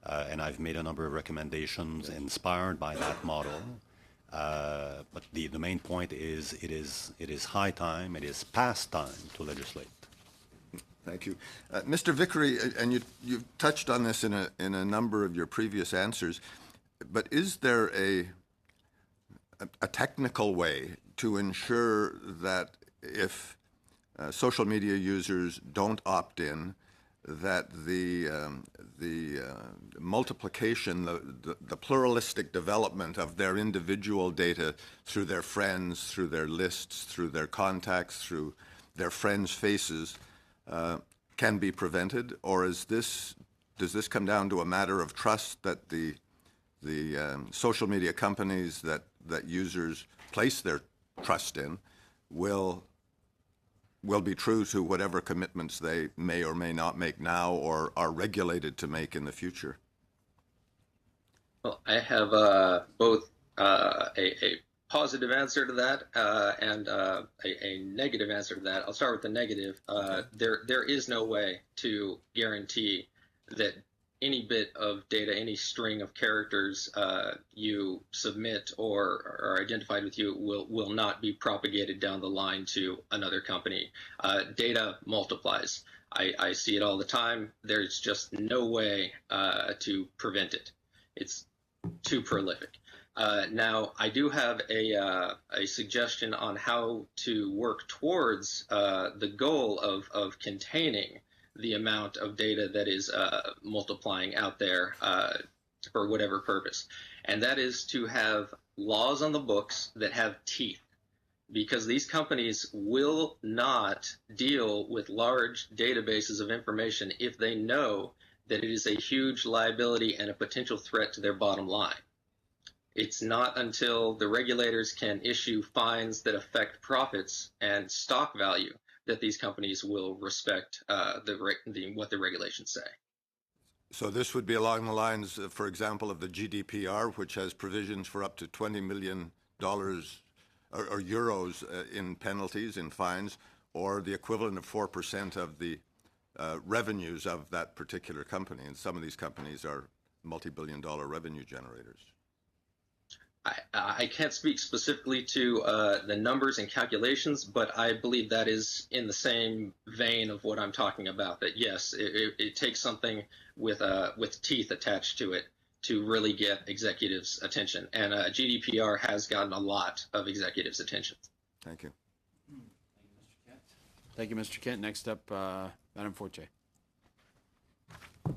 And I've made a number of recommendations inspired by that model. But the main point is it is high time, it is past time to legislate. Thank you. Mr. Vickery, and you've touched on this in a number of your previous answers, but is there a technical way to ensure that if social media users don't opt in, that the multiplication, the pluralistic development of their individual data through their friends, through their lists, through their contacts, through their friends' faces, can be prevented? Or does this come down to a matter of trust that the social media companies that users place their trust in will be true to whatever commitments they may or may not make now or are regulated to make in the future? Well, I have both a positive answer to that and a negative answer to that. I'll start with the negative. There is no way to guarantee that any bit of data, any string of characters you submit or are identified with you will not be propagated down the line to another company. Data multiplies. I see it all the time. There's just no way to prevent it. It's too prolific. Now, I do have a suggestion on how to work towards the goal of containing the amount of data that is multiplying out there for whatever purpose. And that is to have laws on the books that have teeth, because these companies will not deal with large databases of information if they know that it is a huge liability and a potential threat to their bottom line. It's not until the regulators can issue fines that affect profits and stock value that these companies will respect what the regulations say. So this would be along the lines, for example, of the GDPR, which has provisions for up to 20 million dollars or euros in penalties, in fines, or the equivalent of 4% of the revenues of that particular company. And some of these companies are multi-billion-dollar revenue generators. I can't speak specifically to the numbers and calculations, but I believe that is in the same vein of what I'm talking about. That yes, it takes something with teeth attached to it to really get executives' attention, and GDPR has gotten a lot of executives' attention. Thank you. Thank you, Mr. Kent. Next up, Madame Fortier.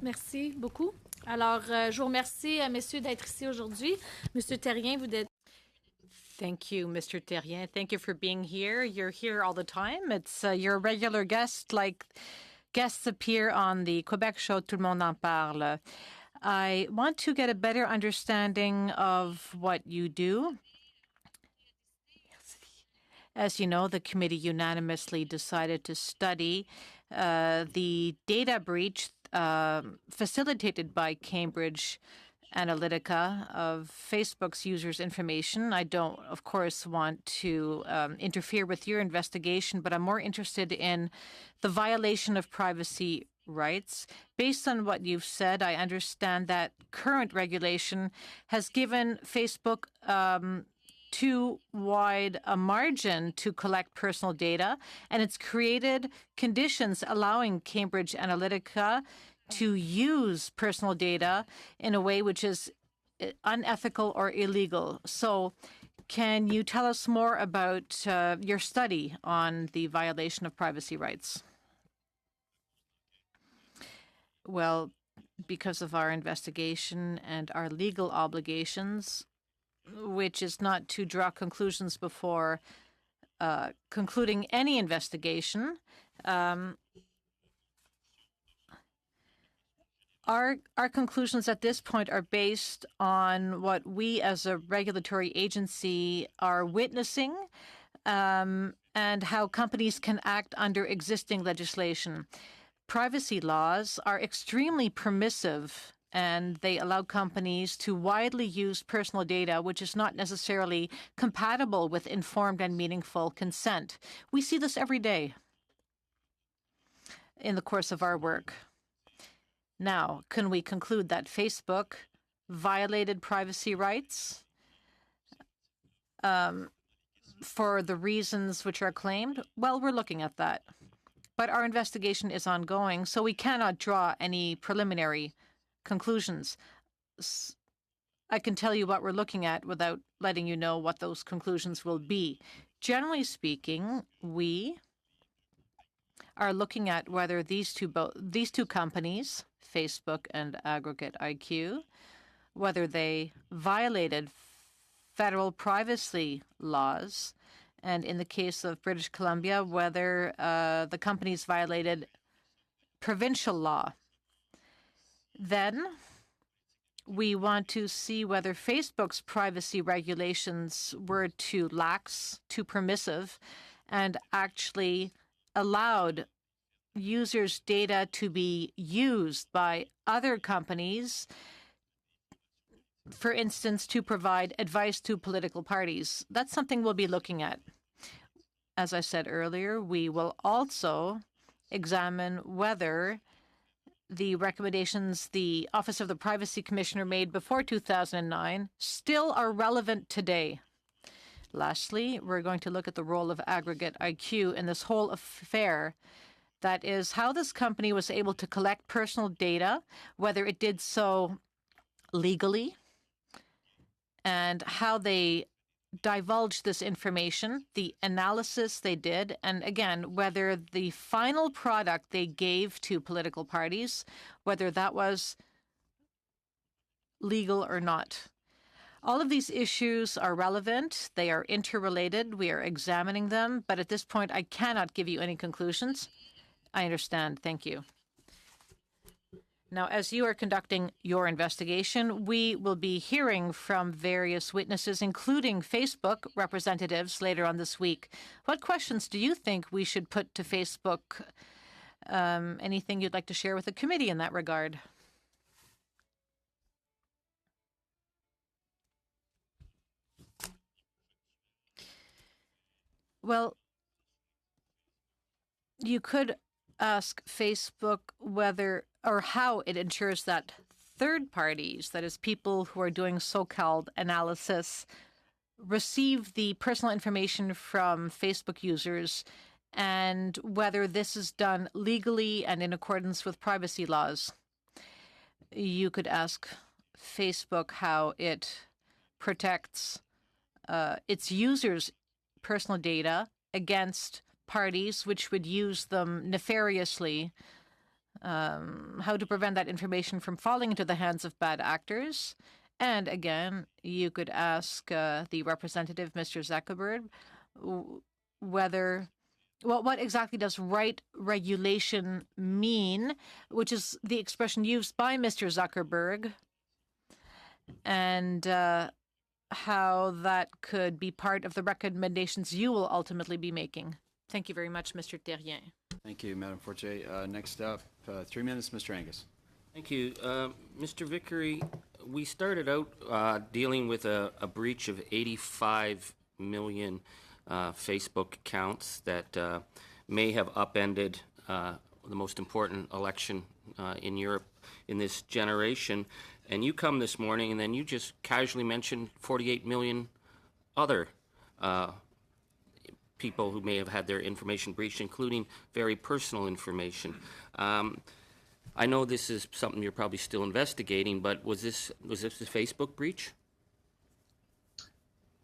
Merci beaucoup. Alors, je vous remercie, messieurs, d'être ici aujourd'hui. Monsieur Terrien, vous êtes... Thank you, Mr. Terrien. Thank you for being here. You're here all the time. It's you're a regular guest, like guests appear on the Quebec show Tout le monde en parle. I want to get a better understanding of what you do. As you know, the committee unanimously decided to study the data breach facilitated by Cambridge Analytica of Facebook's users' information. I don't, of course, want to interfere with your investigation, but I'm more interested in the violation of privacy rights. Based on what you've said, I understand that current regulation has given Facebook too wide a margin to collect personal data, and it's created conditions allowing Cambridge Analytica to use personal data in a way which is unethical or illegal. So can you tell us more about your study on the violation of privacy rights? Well, because of our investigation and our legal obligations, which is not to draw conclusions before concluding any investigation. Our conclusions at this point are based on what we as a regulatory agency are witnessing and how companies can act under existing legislation. Privacy laws are extremely permissive, and they allow companies to widely use personal data, which is not necessarily compatible with informed and meaningful consent. We see this every day in the course of our work. Now, can we conclude that Facebook violated privacy rights for the reasons which are claimed? Well, we're looking at that. But our investigation is ongoing, so we cannot draw any preliminary conclusions. I can tell you what we're looking at without letting you know what those conclusions will be. Generally speaking, we are looking at whether these two companies, Facebook and Aggregate IQ, whether they violated federal privacy laws, and in the case of British Columbia, whether the companies violated provincial law. Then we want to see whether Facebook's privacy regulations were too lax, too permissive, and actually allowed users' data to be used by other companies, for instance, to provide advice to political parties. That's something we'll be looking at. As I said earlier, we will also examine whether the recommendations the Office of the Privacy Commissioner made before 2009 still are relevant today. Lastly, we're going to look at the role of Aggregate IQ in this whole affair. That is, how this company was able to collect personal data, whether it did so legally, and how they divulged this information, the analysis they did, and again, whether the final product they gave to political parties, whether that was legal or not. All of these issues are relevant. They are interrelated. We are examining them, but at this point, I cannot give you any conclusions. I understand. Thank you. Now, as you are conducting your investigation, we will be hearing from various witnesses, including Facebook representatives, later on this week. What questions do you think we should put to Facebook? Anything you'd like to share with the committee in that regard? Well, you could ask Facebook whether or how it ensures that third parties, that is, people who are doing so-called analysis, receive the personal information from Facebook users, and whether this is done legally and in accordance with privacy laws. You could ask Facebook how it protects its users' personal data against parties which would use them nefariously, how to prevent that information from falling into the hands of bad actors. And again, you could ask the representative, Mr. Zuckerberg, what exactly does right regulation mean, which is the expression used by Mr. Zuckerberg, and how that could be part of the recommendations you will ultimately be making. Thank you very much, Mr. Terrien. Thank you, Madam Fortier. Next up, 3 minutes, Mr. Angus. Thank you. Mr. Vickery, we started out dealing with a breach of 85 million Facebook accounts that may have upended the most important election in Europe in this generation. And you come this morning and then you just casually mentioned 48 million other people who may have had their information breached, including very personal information. I know this is something you're probably still investigating, but was this a Facebook breach?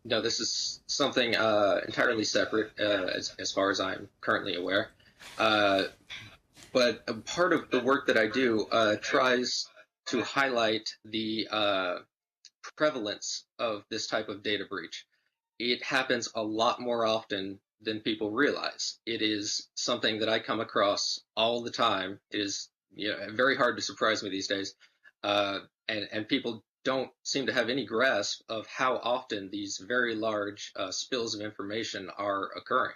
No, this is something entirely separate as far as I'm currently aware. But a part of the work that I do tries to highlight the prevalence of this type of data breach. It happens a lot more often than people realize. It is something that I come across all the time. It is very hard to surprise me these days. And people don't seem to have any grasp of how often these very large spills of information are occurring.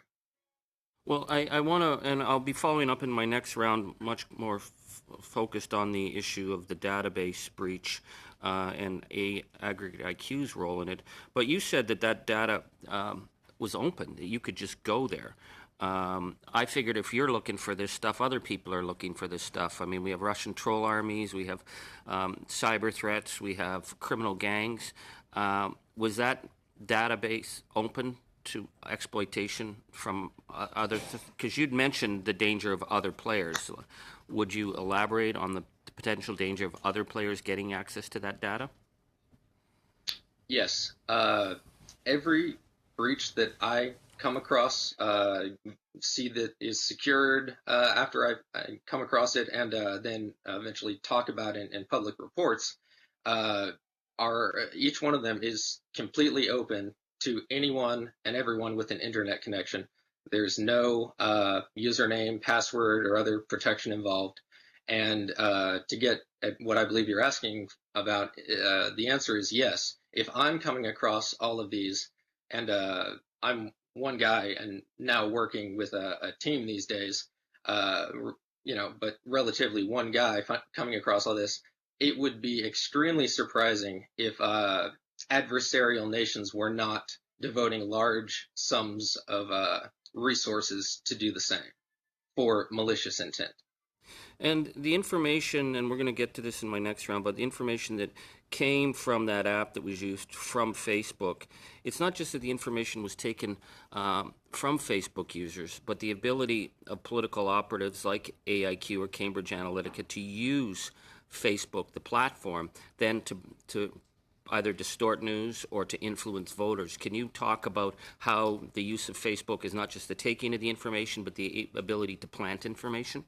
Well, I want to, and I'll be following up in my next round, much more focused on the issue of the database breach and Aggregate IQ's role in it. But you said that data was open, that you could just go there. I figured if you're looking for this stuff, other people are looking for this stuff. I mean, we have Russian troll armies, we have cyber threats, we have criminal gangs. Was that database open to exploitation from other? Because you'd mentioned the danger of other players. Would you elaborate on the potential danger of other players getting access to that data? Yes. Every breach that I come across, see that is secured after I come across it, and then eventually talk about it in public reports, each one of them is completely open to anyone and everyone with an internet connection. There's no username, password, or other protection involved. And to get at what I believe you're asking about, the answer is yes. If I'm coming across all of these, and I'm one guy and now working with a team these days, but relatively one guy coming across all this, it would be extremely surprising if adversarial nations were not devoting large sums of resources to do the same for malicious intent. And the information, and we're going to get to this in my next round, but the information that came from that app that was used from Facebook, it's not just that the information was taken from Facebook users, but the ability of political operatives like AIQ or Cambridge Analytica to use Facebook, the platform, then to either distort news or to influence voters. Can you talk about how the use of Facebook is not just the taking of the information, but the ability to plant information?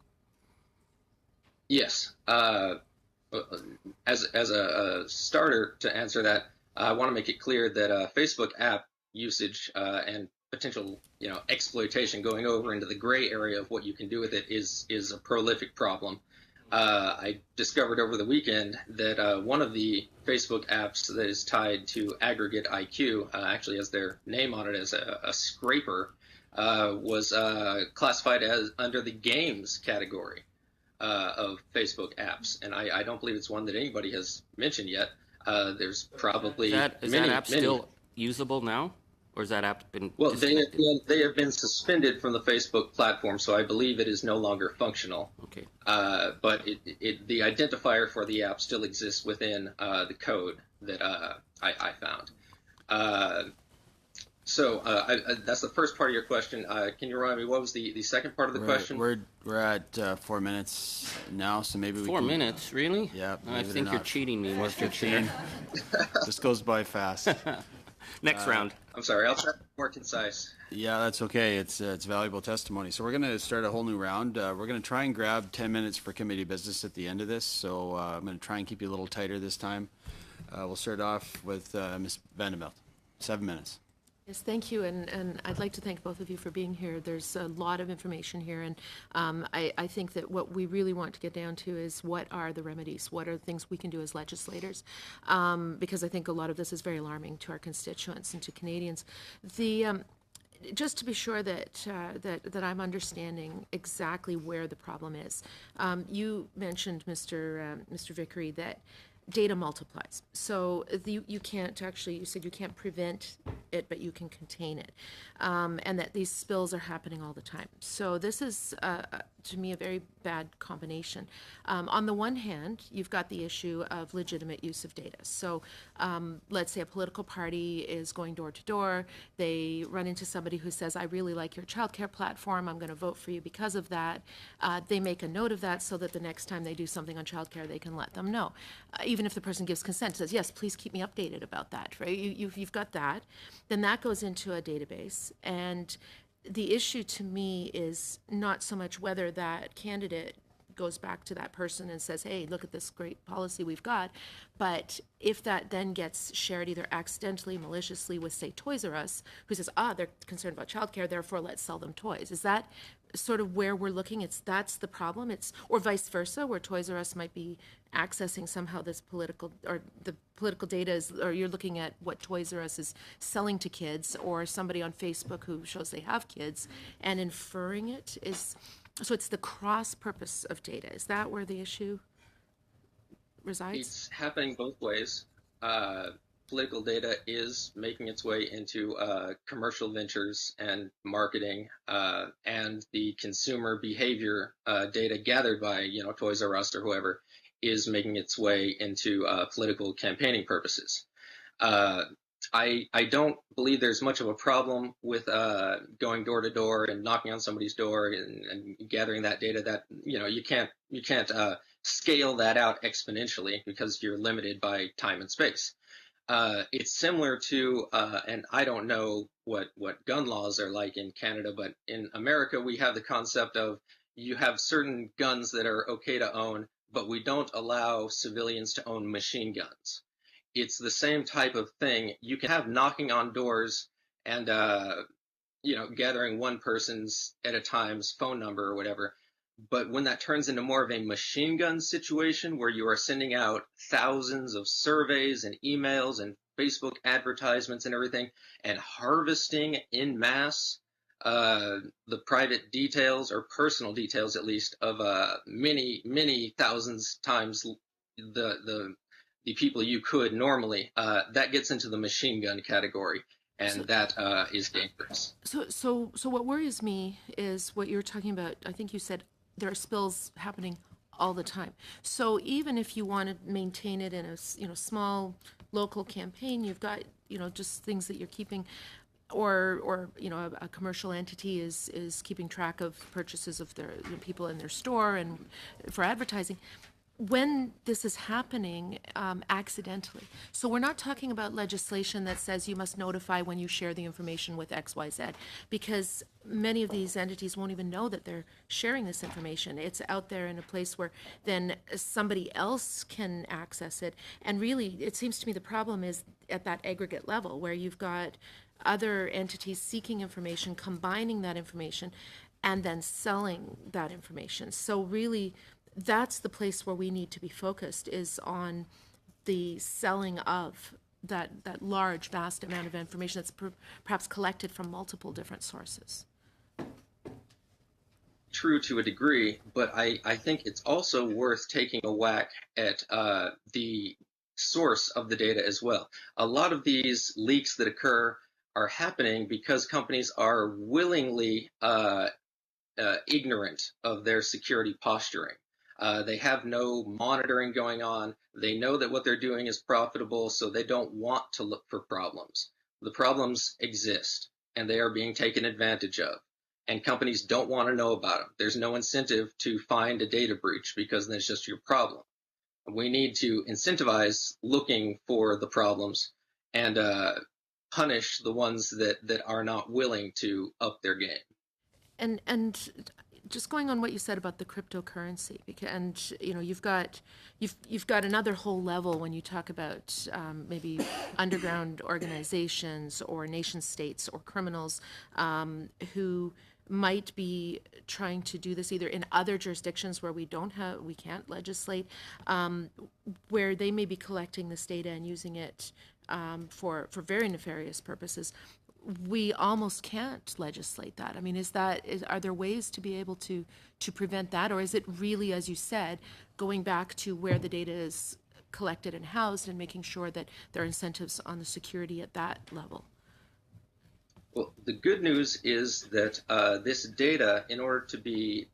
Yes. As a starter to answer that, I want to make it clear that Facebook app usage and potential exploitation going over into the gray area of what you can do with it is a prolific problem. I discovered over the weekend that one of the Facebook apps that is tied to Aggregate IQ, actually has their name on it as a scraper, was classified as under the games category of Facebook apps, and I don't believe it's one that anybody has mentioned yet. There's probably Is that app still usable now? Or has that app been Well, disconnected? they have been suspended from the Facebook platform, so I believe it is no longer functional. Okay. But the identifier for the app still exists within the code that I found. That's the first part of your question. Can you remind me, what was the second part of the question? We're at 4 minutes now, so maybe we 4 can, minutes, really? Yeah, I believe it or think you're not. cheating me, Mr. Chair. 4:15. This goes by fast. Next round. I'm sorry, I'll try to be more concise. Yeah, that's okay. It's valuable testimony. So we're going to start a whole new round. We're going to try and grab 10 minutes for committee business at the end of this. So I'm going to try and keep you a little tighter this time. We'll start off with Ms. Vanderbilt. 7 minutes. Yes, thank you, and I'd like to thank both of you for being here. There's a lot of information here, and I think that what we really want to get down to is what are the remedies, what are the things we can do as legislators, because I think a lot of this is very alarming to our constituents and to Canadians. Just to be sure that I'm understanding exactly where the problem is, you mentioned, Mr. Vickery, that data multiplies. So you can't actually, you said you can't prevent it, but you can contain it. And that these spills are happening all the time. So this is, to me, a very bad combination. On the one hand, you've got the issue of legitimate use of data. So let's say a political party is going door to door. They run into somebody who says, I really like your childcare platform. I'm going to vote for you because of that. They make a note of that so that the next time they do something on childcare, they can let them know. Even if the person gives consent, says, yes, please keep me updated about that, right? You've got that. Then that goes into a database. And the issue to me is not so much whether that candidate goes back to that person and says, hey, look at this great policy we've got, but if that then gets shared either accidentally, maliciously with, say, Toys R Us, who says, they're concerned about childcare, therefore let's sell them toys. Is that sort of where we're looking? That's the problem. Or vice versa, where Toys R Us might be accessing somehow this political, or the political data is, or you're looking at what Toys R Us is selling to kids, or somebody on Facebook who shows they have kids and inferring it is. So it's the cross purpose of data. Is that where the issue resides? It's happening both ways. Political data is making its way into commercial ventures and marketing, and the consumer behavior data gathered by, Toys R Us or whoever is making its way into political campaigning purposes. I don't believe there's much of a problem with going door to door and knocking on somebody's door and gathering that data. That you can't scale that out exponentially because you're limited by time and space. It's similar to, and I don't know what gun laws are like in Canada, but in America we have the concept of you have certain guns that are okay to own, but we don't allow civilians to own machine guns. It's the same type of thing. You can have knocking on doors and, gathering one person's at a time's phone number or whatever. But when that turns into more of a machine gun situation where you are sending out thousands of surveys and emails and Facebook advertisements and everything and harvesting en masse the private details or personal details, at least, of many, many thousands times the people you could normally, that gets into the machine gun category, and that is dangerous. So what worries me is what you're talking about. I think you said there are spills happening all the time. So even if you want to maintain it in a small local campaign, you've got just things that you're keeping, or a commercial entity is keeping track of purchases of their people in their store and for advertising. When this is happening accidentally. So we're not talking about legislation that says you must notify when you share the information with XYZ, because many of these entities won't even know that they're sharing this information. It's out there in a place where then somebody else can access it. And really, it seems to me the problem is at that aggregate level where you've got other entities seeking information, combining that information, and then selling that information. So really, that's the place where we need to be focused, is on the selling of that large, vast amount of information that's perhaps collected from multiple different sources. True to a degree, but I think it's also worth taking a whack at the source of the data as well. A lot of these leaks that occur are happening because companies are willingly ignorant of their security posturing. They have no monitoring going on. They know that what they're doing is profitable, so they don't want to look for problems. The problems exist, and they are being taken advantage of. And companies don't want to know about them. There's no incentive to find a data breach because then it's just your problem. We need to incentivize looking for the problems and punish the ones that are not willing to up their game. And just going on what you said about the cryptocurrency, and you know you've got another whole level when you talk about maybe underground organizations or nation states or criminals who might be trying to do this either in other jurisdictions where we can't legislate, where they may be collecting this data and using it for very nefarious purposes. We almost can't legislate that. I mean, are there ways to be able to prevent that, or is it really, as you said, going back to where the data is collected and housed and making sure that there are incentives on the security at that level? Well, the good news is that this data, in order to be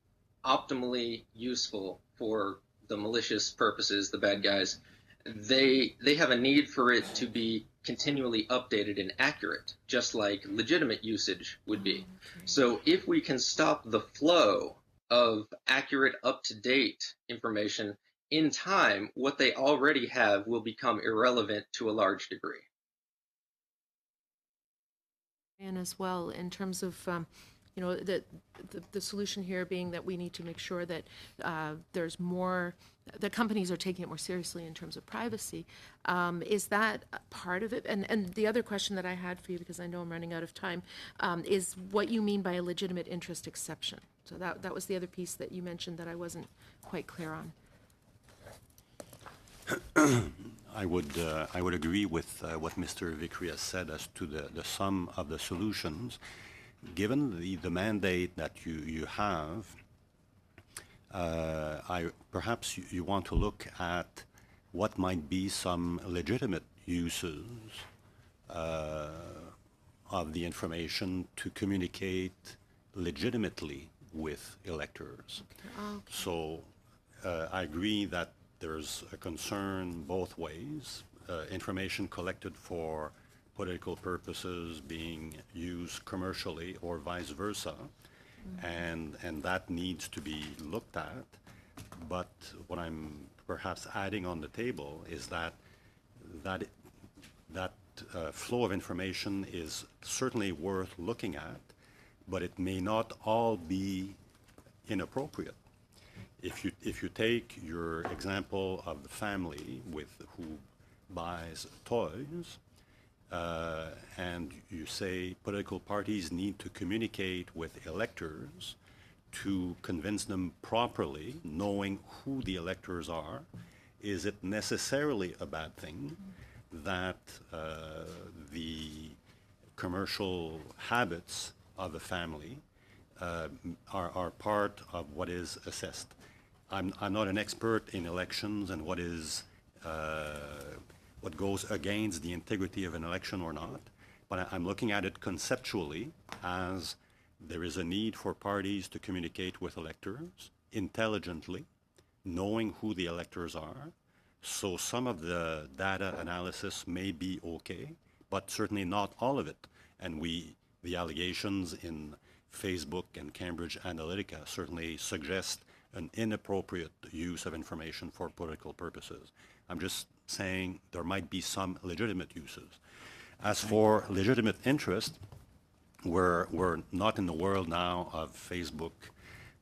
optimally useful for the malicious purposes, the bad guys, they have a need for it to be continually updated and accurate, just like legitimate usage would be. So if we can stop the flow of accurate, up-to-date information in time, what they already have will become irrelevant to a large degree. And as well, in terms of you know, the solution here being that we need to make sure that there's more, that companies are taking it more seriously in terms of privacy. Is that part of it? And the other question that I had for you, because I know I'm running out of time, is what you mean by a legitimate interest exception. So that was the other piece that you mentioned that I wasn't quite clear on. I would agree with what Mr. Vickery has said as to the sum of the solutions. Given the mandate that you have, perhaps you want to look at what might be some legitimate uses of the information to communicate legitimately with electors. Okay. So I agree that there's a concern both ways, information collected for political purposes being used commercially or vice versa, and that needs to be looked at. But what I'm perhaps adding on the table is that flow of information is certainly worth looking at, but it may not all be inappropriate. If you take your example of the family who buys toys, and you say political parties need to communicate with electors to convince them properly, knowing who the electors are, is it necessarily a bad thing that the commercial habits of the family are part of what is assessed? I'm not an expert in elections and what goes against the integrity of an election or not, but I'm looking at it conceptually as there is a need for parties to communicate with electors intelligently, knowing who the electors are. So some of the data analysis may be okay, but certainly not all of it. And the allegations in Facebook and Cambridge Analytica certainly suggest an inappropriate use of information for political purposes. I'm just saying there might be some legitimate uses. As for legitimate interest, we're not in the world now of Facebook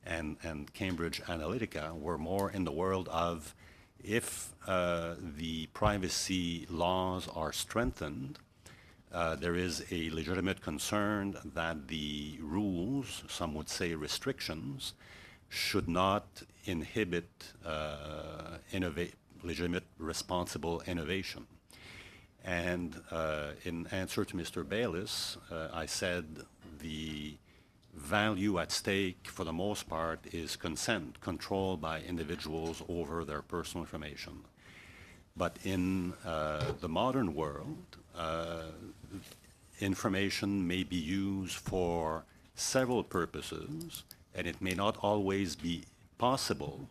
and Cambridge Analytica. We're more in the world of if the privacy laws are strengthened, there is a legitimate concern that the rules, some would say restrictions, should not inhibit legitimate, responsible innovation. And in answer to Mr. Bayliss, I said the value at stake for the most part is consent, control by individuals over their personal information. But in the modern world, information may be used for several purposes, and it may not always be possible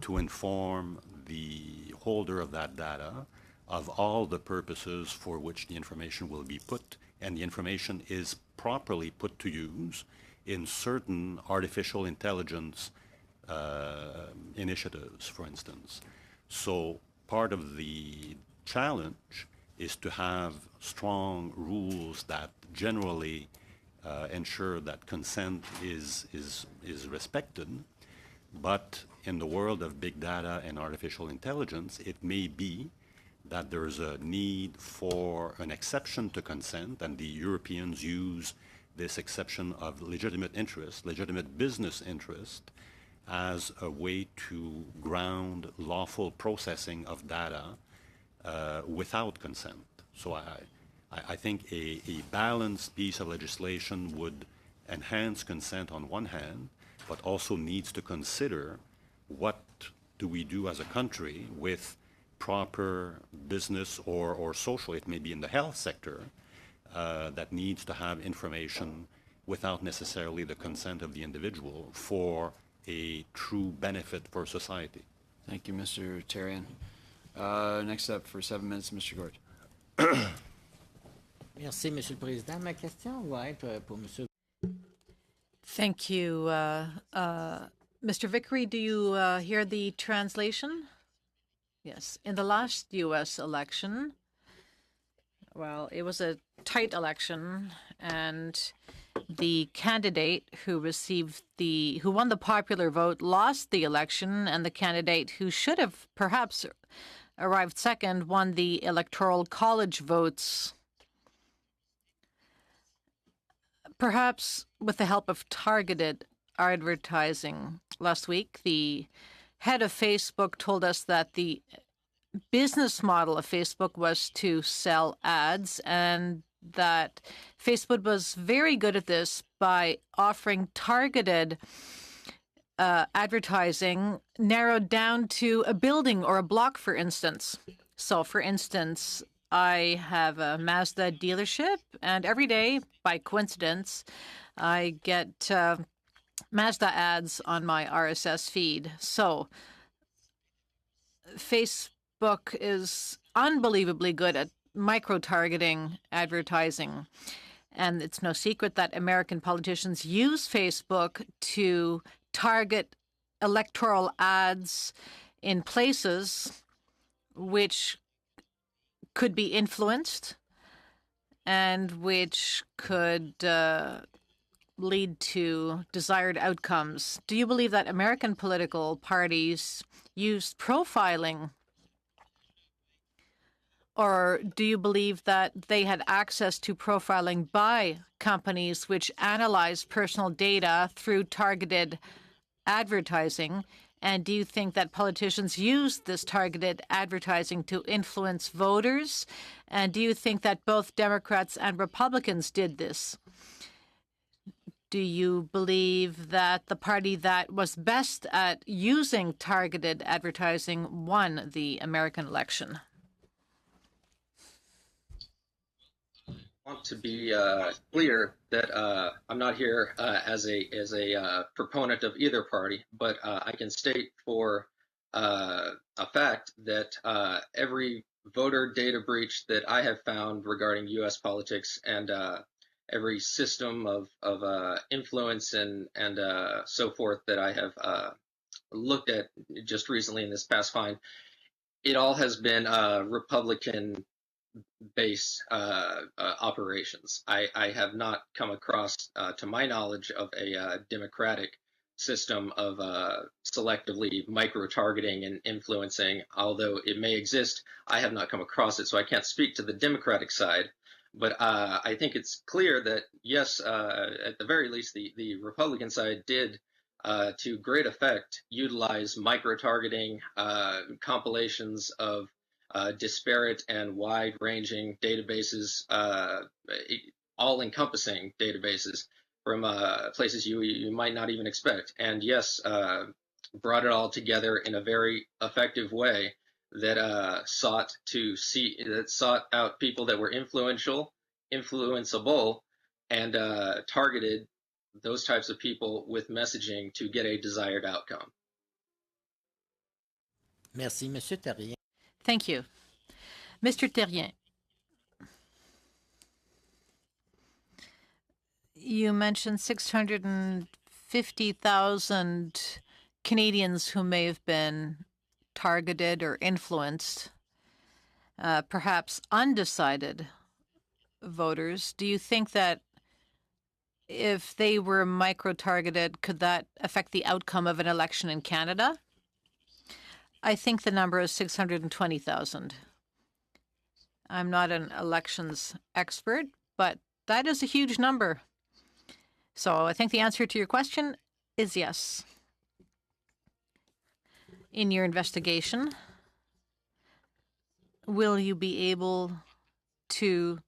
to inform the holder of that data of all the purposes for which the information will be put, and the information is properly put to use in certain artificial intelligence initiatives, for instance. So part of the challenge is to have strong rules that generally ensure that consent is respected. But in the world of big data and artificial intelligence, it may be that there's a need for an exception to consent, and the Europeans use this exception of legitimate interest, legitimate business interest, as a way to ground lawful processing of data without consent. So I think a balanced piece of legislation would enhance consent on one hand, but also needs to consider what do we do as a country with proper business or social, it may be in the health sector, that needs to have information without necessarily the consent of the individual for a true benefit for society. Thank you, Mr. Therrien. Next up for 7 minutes, Mr. Gord. Merci, Monsieur le Président. Ma question va être pour Monsieur. Thank you. Mr. Vickery, do you hear the translation? Yes. In the last U.S. election, well, it was a tight election, and the candidate who won the popular vote lost the election, and the candidate who should have perhaps arrived second won the electoral college votes. Perhaps with the help of targeted advertising. Last week, the head of Facebook told us that the business model of Facebook was to sell ads, and that Facebook was very good at this by offering targeted advertising narrowed down to a building or a block, for instance. So, for instance, I have a Mazda dealership, and every day, by coincidence, I get Mazda ads on my RSS feed. So Facebook is unbelievably good at micro-targeting advertising. And it's no secret that American politicians use Facebook to target electoral ads in places which could be influenced and which could lead to desired outcomes. Do you believe that American political parties used profiling? Or do you believe that they had access to profiling by companies which analyzed personal data through targeted advertising? And do you think that politicians used this targeted advertising to influence voters? And do you think that both Democrats and Republicans did this? Do you believe that the party that was best at using targeted advertising won the American election? I want to be clear that I'm not here as a proponent of either party, but I can state for a fact that every voter data breach that I have found regarding U.S. politics and every system of influence and so forth that I have looked at just recently in this past fine, it all has been Republican base operations. I have not come across, to my knowledge, of a democratic system of selectively micro-targeting and influencing. Although it may exist, I have not come across it, so I can't speak to the Democratic side. But I think it's clear that, yes, at the very least, the Republican side did, to great effect, utilize micro-targeting compilations of disparate and wide-ranging databases, all-encompassing databases from places you might not even expect. And yes, brought it all together in a very effective way that sought out people that were influential influenceable, and targeted those types of people with messaging to get a desired outcome. Merci, Monsieur Terrien. Thank you. Mr. Terrien, you mentioned 650,000 Canadians who may have been targeted or influenced, perhaps undecided voters. Do you think that if they were micro-targeted, could that affect the outcome of an election in Canada? I think the number is 620,000. I'm not an elections expert, but that is a huge number. So I think the answer to your question is yes. In your investigation, will you be able to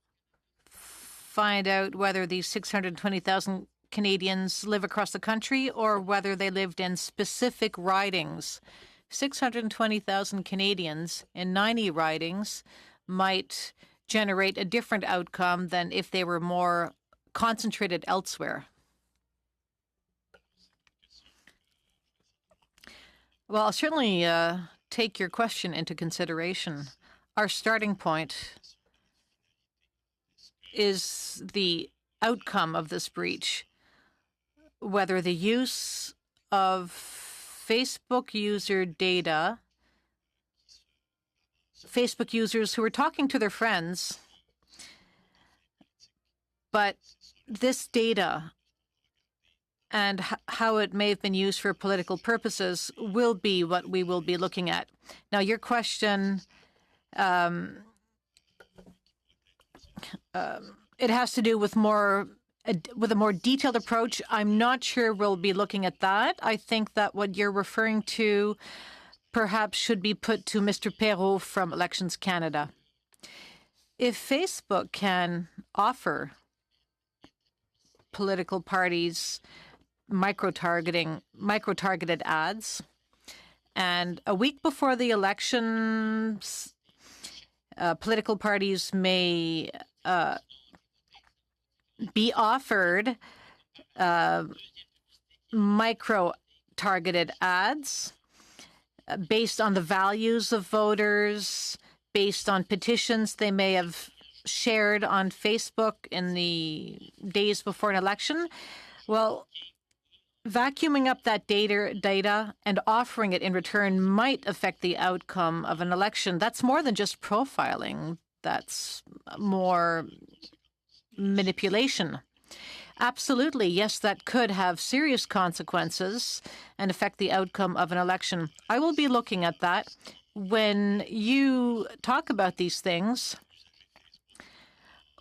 find out whether these 620,000 Canadians live across the country or whether they lived in specific ridings? 620,000 Canadians in 90 ridings might generate a different outcome than if they were more concentrated elsewhere. Well, I'll certainly take your question into consideration. Our starting point is the outcome of this breach, whether the use of Facebook user data, Facebook users who are talking to their friends, but this data and how it may have been used for political purposes will be what we will be looking at. Now, your question, it has to do with a more detailed approach. I'm not sure we'll be looking at that. I think that what you're referring to perhaps should be put to Mr. Perrault from Elections Canada. If Facebook can offer political parties micro-targeted ads, and a week before the elections, political parties may be offered micro-targeted ads based on the values of voters, based on petitions they may have shared on Facebook in the days before an election. Well, vacuuming up that data and offering it in return might affect the outcome of an election. That's more than just profiling. That's more manipulation. Absolutely, yes, that could have serious consequences and affect the outcome of an election. I will be looking at that. When you talk about these things,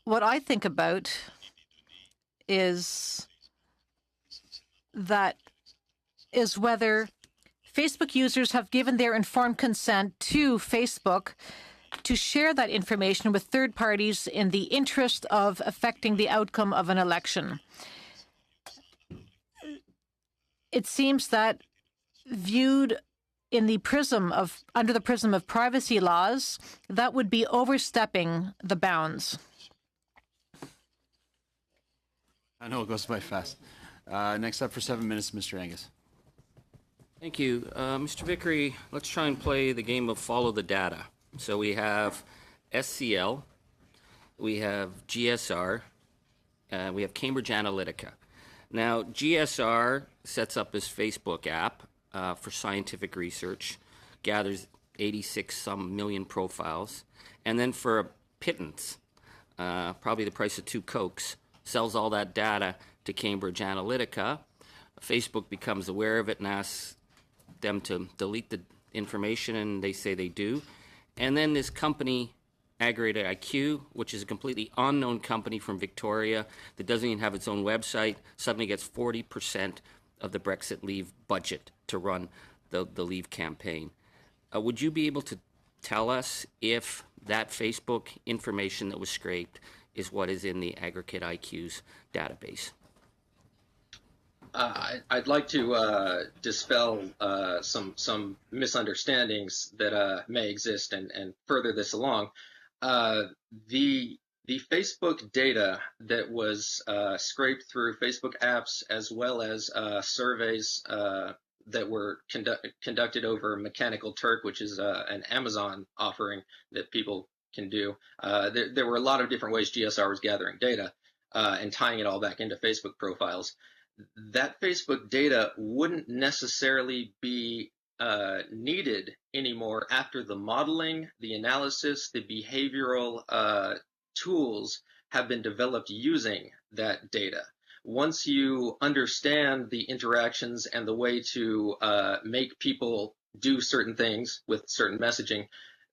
what I think about is whether Facebook users have given their informed consent to Facebook to share that information with third parties in the interest of affecting the outcome of an election. It seems that viewed in the under the prism of privacy laws, that would be overstepping the bounds. I know it goes by fast. Next up for 7 minutes, Mr. Angus. Thank you. Mr. Vickery, let's try and play the game of follow the data. So we have SCL, we have GSR, we have Cambridge Analytica. Now, GSR sets up this Facebook app for scientific research, gathers 86-some million profiles, and then for a pittance, probably the price of 2 Cokes, sells all that data to Cambridge Analytica. Facebook becomes aware of it and asks them to delete the information, and they say they do. And then this company, Aggregated IQ, which is a completely unknown company from Victoria that doesn't even have its own website, suddenly gets 40% of the Brexit Leave budget to run the Leave campaign. Would you be able to tell us if that Facebook information that was scraped is what is in the Aggregate IQ's database? I'd like to dispel some misunderstandings that may exist and further this along. The The Facebook data that was scraped through Facebook apps, as well as surveys that were conducted over Mechanical Turk, which is an Amazon offering that people can do. There were a lot of different ways GSR was gathering data and tying it all back into Facebook profiles. That Facebook data wouldn't necessarily be needed anymore after the modeling, the analysis, the behavioral tools have been developed using that data. Once you understand the interactions and the way to make people do certain things with certain messaging,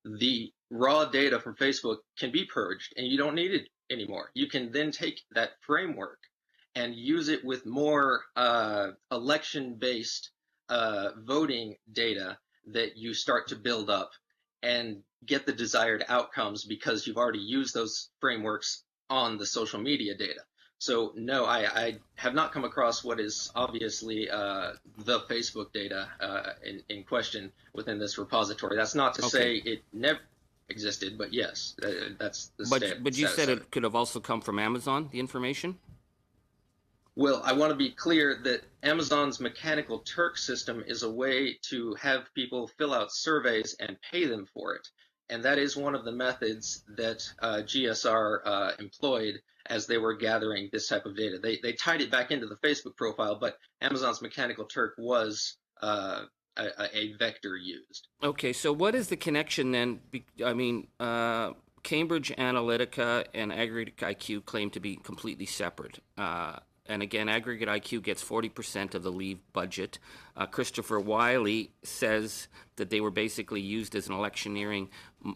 the raw data from Facebook can be purged and you don't need it anymore. You can then take that framework and use it with more election-based voting data that you start to build up and get the desired outcomes because you've already used those frameworks on the social media data. So no, I have not come across what is obviously the Facebook data in question within this repository. That's not to say it never existed, but yes, that's the But you said it could have also come from Amazon, the information? Well, I want to be clear that Amazon's Mechanical Turk system is a way to have people fill out surveys and pay them for it. And that is one of the methods that GSR employed as they were gathering this type of data. They tied it back into the Facebook profile, but Amazon's Mechanical Turk was a vector used. Okay, so what is the connection then? I mean, Cambridge Analytica and Aggregate IQ claim to be completely separate. And again, Aggregate IQ gets 40% of the Leave budget. Christopher Wiley says that they were basically used as an electioneering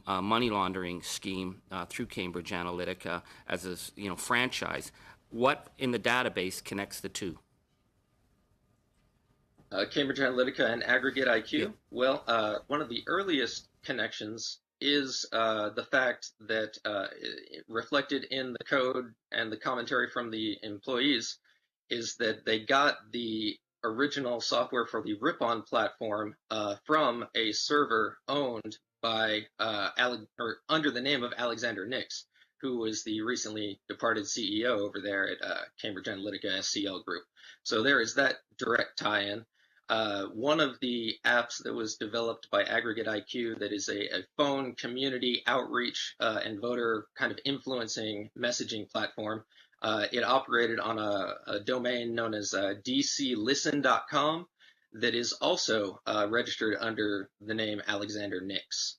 money laundering scheme through Cambridge Analytica as a franchise. What in the database connects the two? Cambridge Analytica and Aggregate IQ? Yeah. Well, one of the earliest connections is the fact that reflected in the code and the commentary from the employees is that they got the original software for the Ripon platform from a server owned by under the name of Alexander Nix, who was the recently departed CEO over there at Cambridge Analytica SCL Group. So there is that direct tie-in. One of the apps that was developed by Aggregate IQ that is a phone community outreach and voter kind of influencing messaging platform. It operated on a domain known as dclisten.com that is also registered under the name Alexander Nix.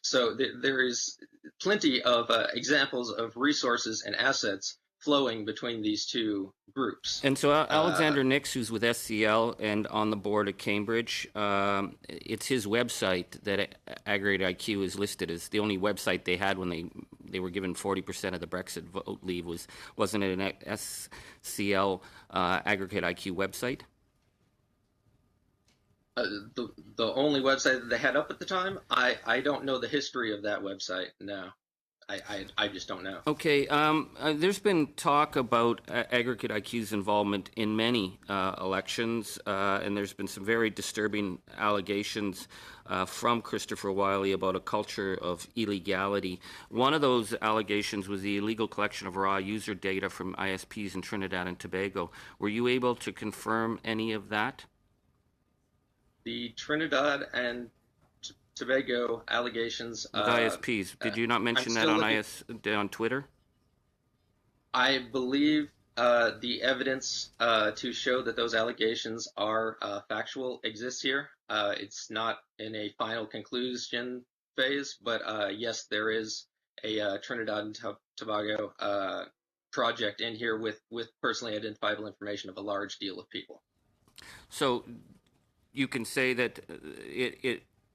So there is plenty of examples of resources and assets flowing between these two groups. And so Alexander Nix, who's with SCL and on the board at Cambridge, it's his website that Aggregate IQ is listed as the only website they had when they were given 40% of the Brexit vote leave. Wasn't it an SCL Aggregate IQ website? The only website that they had up at the time? I don't know the history of that website, no. I just don't know. Okay, there's been talk about Aggregate IQ's involvement in many elections, and there's been some very disturbing allegations from Christopher Wiley about a culture of illegality. One of those allegations was the illegal collection of raw user data from ISPs in Trinidad and Tobago. Were you able to confirm any of that? The Trinidad and Tobago allegations. With ISPs. Did you not mention that on Twitter? I believe the evidence to show that those allegations are factual exists here. It's not in a final conclusion phase, but yes, there is a Trinidad and Tobago project in here with personally identifiable information of a large deal of people. So you can say that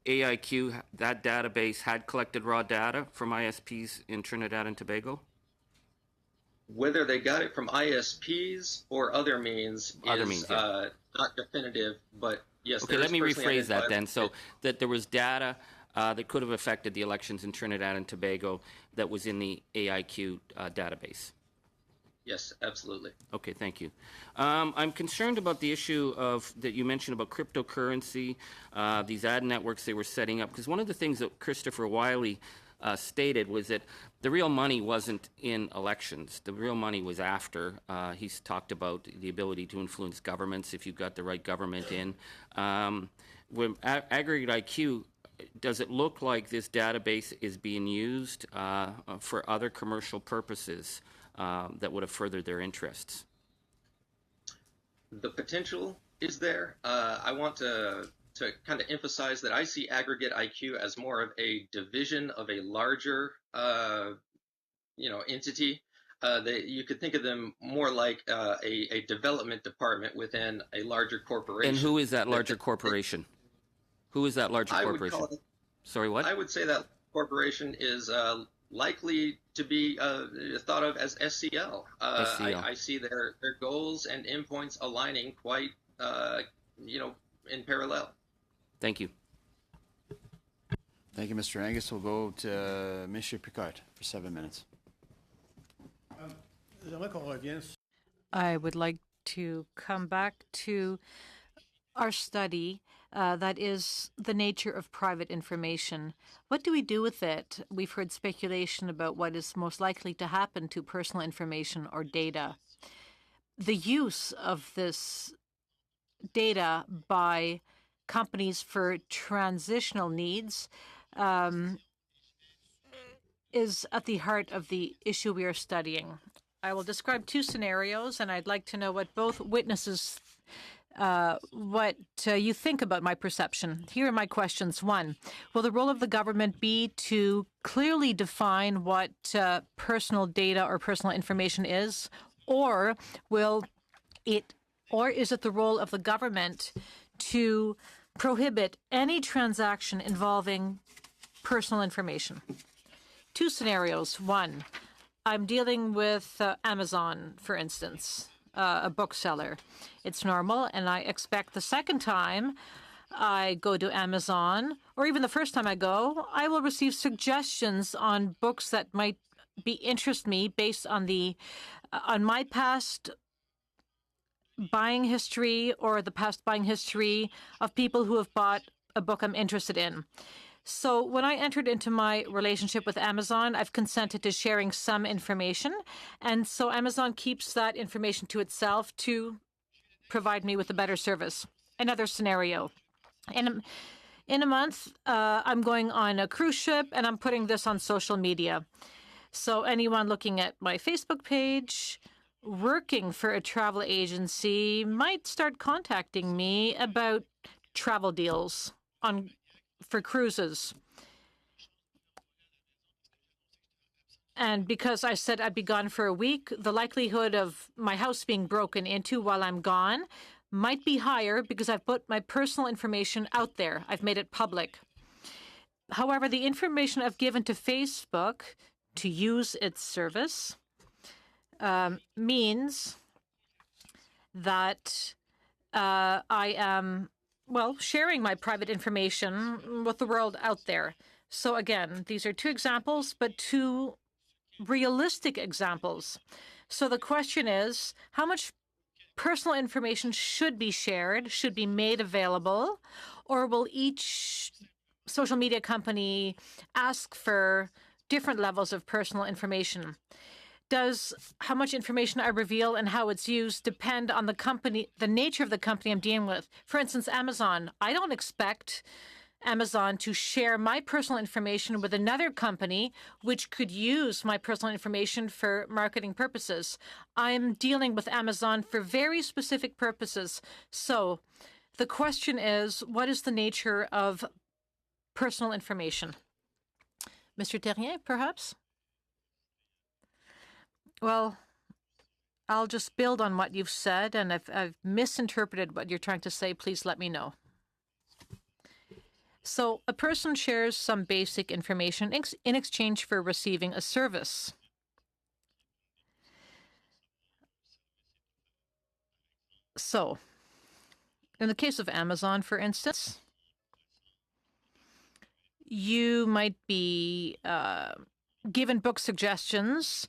AIQ, that database, had collected raw data from ISPs in Trinidad and Tobago? Whether they got it from ISPs or other means is not definitive, but yes. Okay, let me rephrase that then. So that there was data that could have affected the elections in Trinidad and Tobago that was in the AIQ database. Yes, absolutely. Okay, thank you. I'm concerned about the issue that you mentioned about cryptocurrency, these ad networks they were setting up, because one of the things that Christopher Wiley stated was that the real money wasn't in elections. The real money was after. He's talked about the ability to influence governments if you've got the right government in. With Aggregate IQ, does it look like this database is being used for other commercial purposes that would have furthered their interests? The potential is there. I want to kind of emphasize that I see Aggregate IQ as more of a division of a larger, entity. You could think of them more like a development department within a larger corporation. And who is that larger corporation? Who is that larger corporation? Sorry, what? I would say that corporation is likely to be thought of as SCL. SCL. I see their goals and endpoints aligning quite, in parallel. Thank you. Thank you, Mr. Angus. We'll go to Monsieur Picard for 7 minutes. I would like to come back to our study that is the nature of private information. What do we do with it? We've heard speculation about what is most likely to happen to personal information or data. The use of this data by companies for transitional needs is at the heart of the issue we are studying. I will describe two scenarios, and I'd like to know what both witnesses what you think about my perception. Here are my questions. One, will the role of the government be to clearly define what personal data or personal information is, or is it the role of the government to prohibit any transaction involving personal information? Two scenarios. One, I'm dealing with Amazon, for instance, a bookseller. It's normal, and I expect the second time I go to Amazon, or even the first time I go, I will receive suggestions on books that might interest me based on on my past buying history or the past buying history of people who have bought a book I'm interested in. So when I entered into my relationship with Amazon, I've consented to sharing some information. And so Amazon keeps that information to itself to provide me with a better service. Another scenario. In a month, I'm going on a cruise ship and I'm putting this on social media. So anyone looking at my Facebook page, working for a travel agency, might start contacting me about travel deals for cruises. And because I said I'd be gone for a week, the likelihood of my house being broken into while I'm gone might be higher because I've put my personal information out there. I've made it public. However, the information I've given to Facebook to use its service means that I am sharing my private information with the world out there. So again, these are two examples, but two realistic examples. So the question is, how much personal information should be shared, should be made available, or will each social media company ask for different levels of personal information? Does how much information I reveal and how it's used depend on the nature of the company I'm dealing with? For instance, Amazon. I don't expect Amazon to share my personal information with another company which could use my personal information for marketing purposes. I'm dealing with Amazon for very specific purposes. So the question is, what is the nature of personal information? Mr. Terrien, perhaps? Well, I'll just build on what you've said, and if I've misinterpreted what you're trying to say, please let me know. So a person shares some basic information in exchange for receiving a service. So, in the case of Amazon, for instance, you might be given book suggestions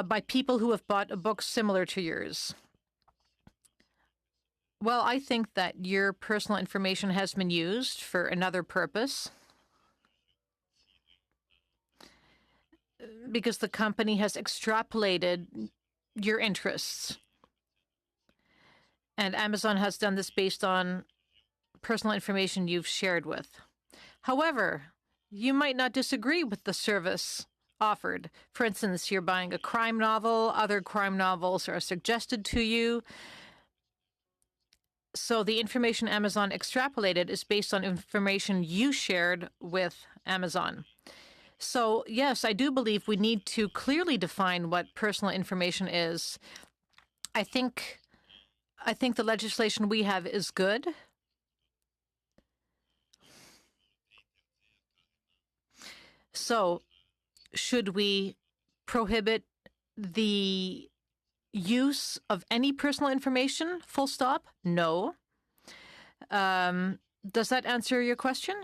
by people who have bought a book similar to yours. Well, I think that your personal information has been used for another purpose. because the company has extrapolated your interests. And Amazon has done this based on personal information you've shared with. However, you might not disagree with the service offered. For instance, you're buying a crime novel, other crime novels are suggested to you. So the information Amazon extrapolated is based on information you shared with Amazon. So yes, I do believe we need to clearly define what personal information is. I think the legislation we have is good. So should we prohibit the use of any personal information? Full stop? No. Does that answer your question?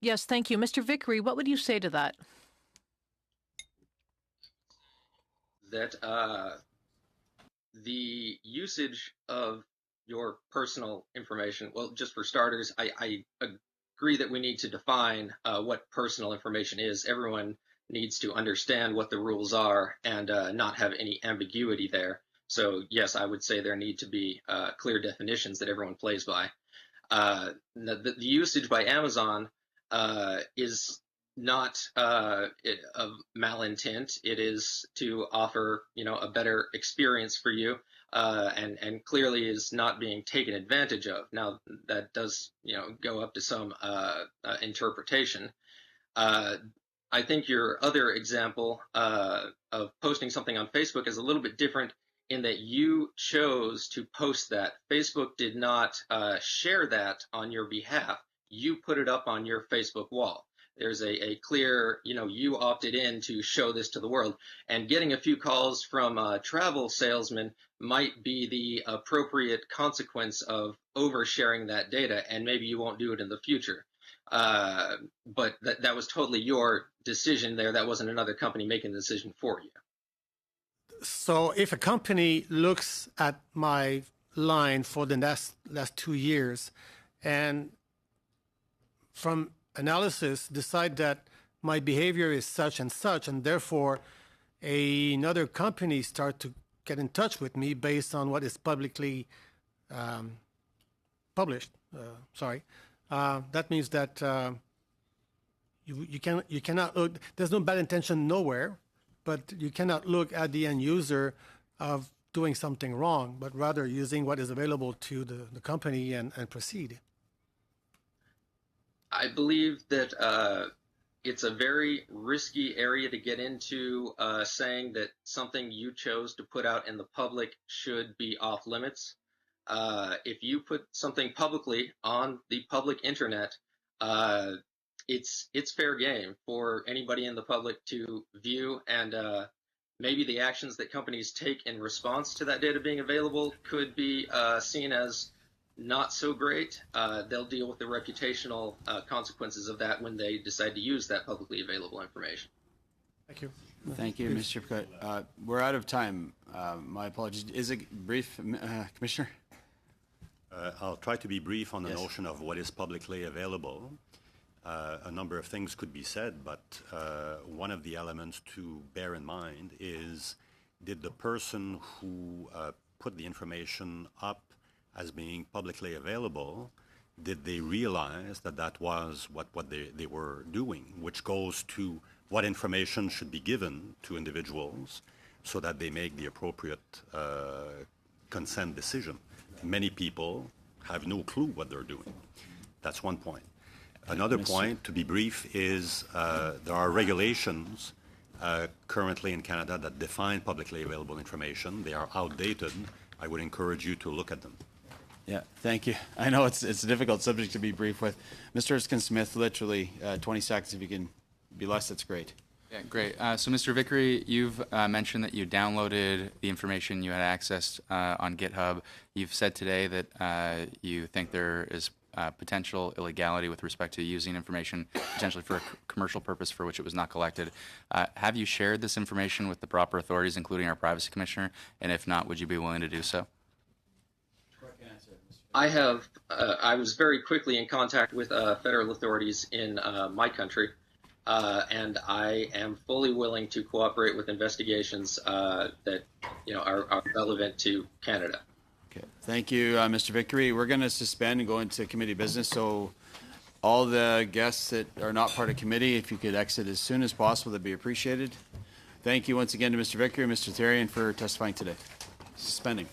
Yes, thank you. Mr. Vickery, what would you say to that? That the usage of your personal information, well, just for starters, I agree that we need to define what personal information is. Everyone needs to understand what the rules are and not have any ambiguity there. So yes, I would say there need to be clear definitions that everyone plays by. The usage by Amazon is not of malintent. It is to offer, a better experience for you, and clearly is not being taken advantage of. Now that does, go up to some interpretation. I think your other example of posting something on Facebook is a little bit different in that you chose to post that. Facebook did not share that on your behalf. You put it up on your Facebook wall. There's a clear, you opted in to show this to the world. And getting a few calls from travel salesmen might be the appropriate consequence of oversharing that data, and maybe you won't do it in the future. But that was totally your decision there. That wasn't another company making the decision for you. So if a company looks at my line for the last 2 years and from analysis decide that my behavior is such and such, and therefore another company start to get in touch with me based on what is publicly published, that means that you cannot look, there's no bad intention nowhere, but you cannot look at the end user of doing something wrong, but rather using what is available to the company and proceed. I believe that it's a very risky area to get into, saying that something you chose to put out in the public should be off limits. If you put something publicly on the public internet, it's fair game for anybody in the public to view, and maybe the actions that companies take in response to that data being available could be seen as not so great. They'll deal with the reputational consequences of that when they decide to use that publicly available information. Thank you. Thank you, Mr. Picard. We're out of time. My apologies. Is it brief, Commissioner? I'll try to be brief on the notion of what is publicly available. A number of things could be said, but one of the elements to bear in mind is, did the person who put the information up as being publicly available, did they realize that that was what they were doing, which goes to what information should be given to individuals so that they make the appropriate consent decision. Many people have no clue what they're doing. That's one point. Another point, to be brief, is there are regulations currently in Canada that define publicly available information. They are outdated. I would encourage you to look at them. Yeah, thank you. I know it's a difficult subject to be brief with. Mr. Erskine-Smith, literally 20 seconds. If you can be less, that's great. Yeah, great. So, Mr. Vickery, you've mentioned that you downloaded the information you had accessed on GitHub. You've said today that you think there is potential illegality with respect to using information potentially for a commercial purpose for which it was not collected. Have you shared this information with the proper authorities, including our Privacy Commissioner? And if not, would you be willing to do so? I have. I was very quickly in contact with federal authorities in my country, and I am fully willing to cooperate with investigations that are relevant to Canada. Okay, thank you, Mr. Vickery. We're going to suspend and go into committee business. So all the guests that are not part of committee, if you could exit as soon as possible, that'd be appreciated. Thank you once again to Mr. Vickery and Mr. Therrien for testifying today. Suspending.